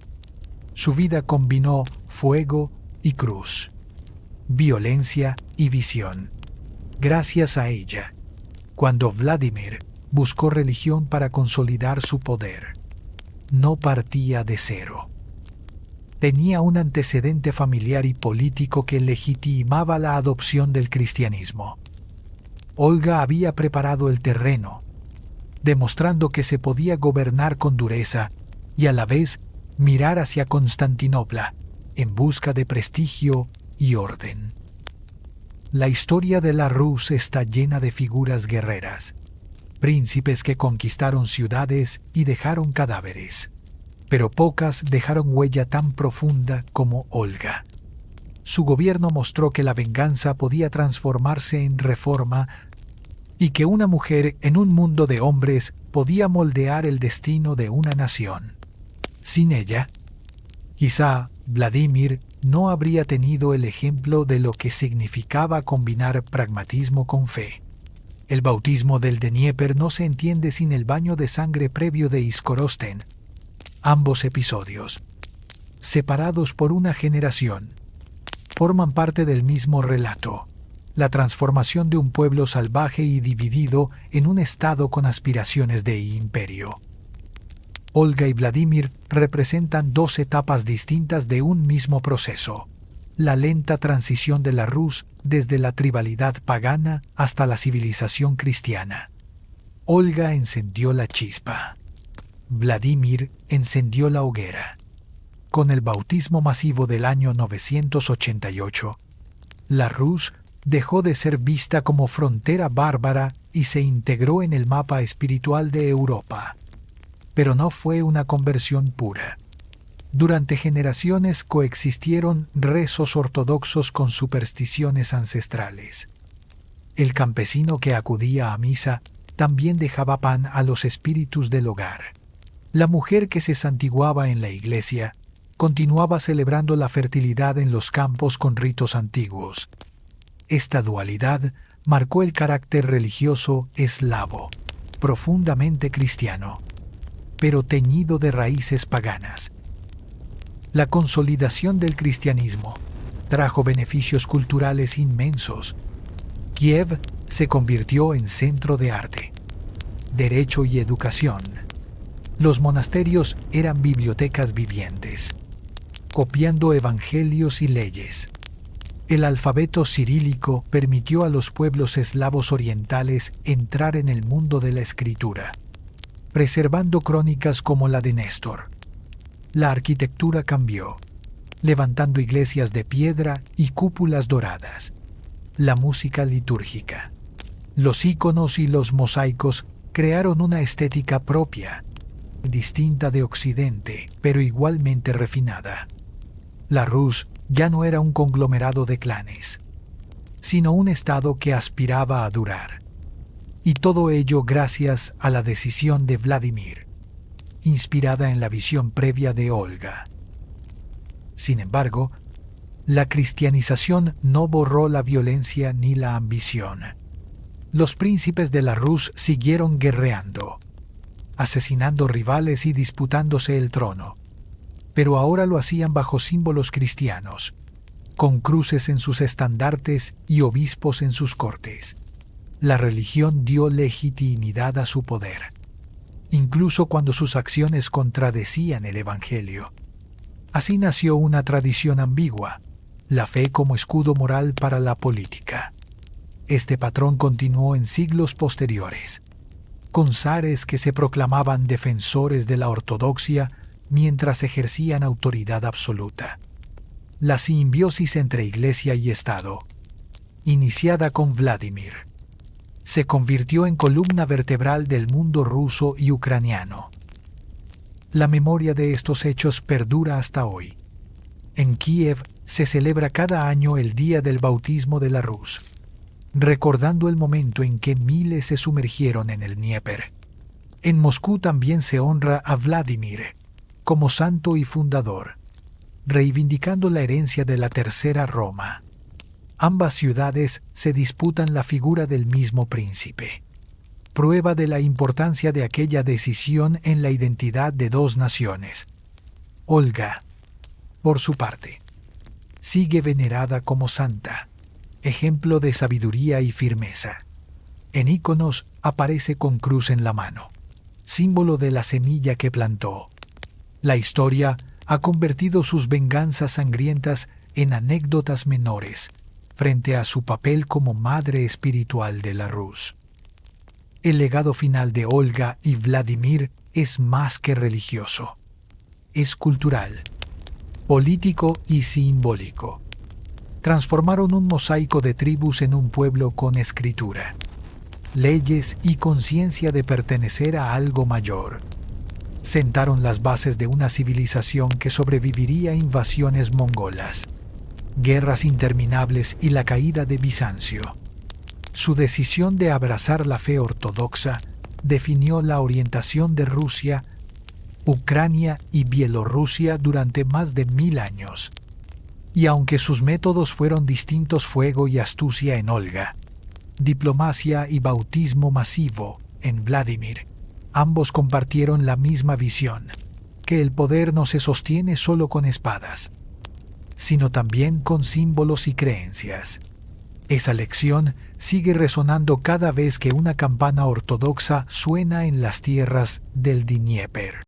Speaker 1: Su vida combinó fuego y cruz, violencia y visión. Gracias a ella, cuando Vladimir buscó religión para consolidar su poder, no partía de cero. Tenía un antecedente familiar y político que legitimaba la adopción del cristianismo. Olga había preparado el terreno, demostrando que se podía gobernar con dureza y a la vez mirar hacia Constantinopla en busca de prestigio y orden. La historia de la Rus está llena de figuras guerreras, príncipes que conquistaron ciudades y dejaron cadáveres, pero pocas dejaron huella tan profunda como Olga. Su gobierno mostró que la venganza podía transformarse en reforma y que una mujer en un mundo de hombres podía moldear el destino de una nación. Sin ella, quizá Vladimir no habría tenido el ejemplo de lo que significaba combinar pragmatismo con fe. El bautismo del Dnieper no se entiende sin el baño de sangre previo de Iskorosten. Ambos episodios, separados por una generación, forman parte del mismo relato, la transformación de un pueblo salvaje y dividido en un estado con aspiraciones de imperio. Olga y Vladimir representan dos etapas distintas de un mismo proceso, la lenta transición de la Rus desde la tribalidad pagana hasta la civilización cristiana. Olga encendió la chispa. Vladimir encendió la hoguera. Con el bautismo masivo del año 988, la Rus dejó de ser vista como frontera bárbara y se integró en el mapa espiritual de Europa. Pero no fue una conversión pura. Durante generaciones coexistieron rezos ortodoxos con supersticiones ancestrales. El campesino que acudía a misa también dejaba pan a los espíritus del hogar. La mujer que se santiguaba en la iglesia continuaba celebrando la fertilidad en los campos con ritos antiguos. Esta dualidad marcó el carácter religioso eslavo, profundamente cristiano, pero teñido de raíces paganas. La consolidación del cristianismo trajo beneficios culturales inmensos. Kiev se convirtió en centro de arte, derecho y educación. Los monasterios eran bibliotecas vivientes, copiando evangelios y leyes. El alfabeto cirílico permitió a los pueblos eslavos orientales entrar en el mundo de la escritura, preservando crónicas como la de Néstor. La arquitectura cambió, levantando iglesias de piedra y cúpulas doradas. La música litúrgica, los íconos y los mosaicos crearon una estética propia, distinta de Occidente, pero igualmente refinada. La Rus ya no era un conglomerado de clanes, sino un estado que aspiraba a durar. Y todo ello gracias a la decisión de Vladimir, inspirada en la visión previa de Olga. Sin embargo, la cristianización no borró la violencia ni la ambición. Los príncipes de la Rus siguieron guerreando, asesinando rivales y disputándose el trono. Pero ahora lo hacían bajo símbolos cristianos, con cruces en sus estandartes y obispos en sus cortes. La religión dio legitimidad a su poder, incluso cuando sus acciones contradecían el Evangelio. Así nació una tradición ambigua, la fe como escudo moral para la política. Este patrón continuó en siglos posteriores, con zares que se proclamaban defensores de la ortodoxia mientras ejercían autoridad absoluta. La simbiosis entre Iglesia y Estado, iniciada con Vladimir, se convirtió en columna vertebral del mundo ruso y ucraniano. La memoria de estos hechos perdura hasta hoy. En Kiev se celebra cada año el Día del Bautismo de la Rus, recordando el momento en que miles se sumergieron en el Dnieper. En Moscú también se honra a Vladimir como santo y fundador, reivindicando la herencia de la Tercera Roma. Ambas ciudades se disputan la figura del mismo príncipe, prueba de la importancia de aquella decisión en la identidad de dos naciones. Olga, por su parte, sigue venerada como santa, ejemplo de sabiduría y firmeza. En íconos aparece con cruz en la mano, símbolo de la semilla que plantó. La historia ha convertido sus venganzas sangrientas en anécdotas menores frente a su papel como madre espiritual de la Rus. El legado final de Olga y Vladimir es más que religioso. Es cultural, político y simbólico. Transformaron un mosaico de tribus en un pueblo con escritura, leyes y conciencia de pertenecer a algo mayor. Sentaron las bases de una civilización que sobreviviría a invasiones mongolas, guerras interminables y la caída de Bizancio. Su decisión de abrazar la fe ortodoxa definió la orientación de Rusia, Ucrania y Bielorrusia durante más de 1000 años. Y aunque sus métodos fueron distintos, fuego y astucia en Olga, diplomacia y bautismo masivo en Vladimir, ambos compartieron la misma visión, que el poder no se sostiene solo con espadas, sino también con símbolos y creencias. Esa lección sigue resonando cada vez que una campana ortodoxa suena en las tierras del Dnieper.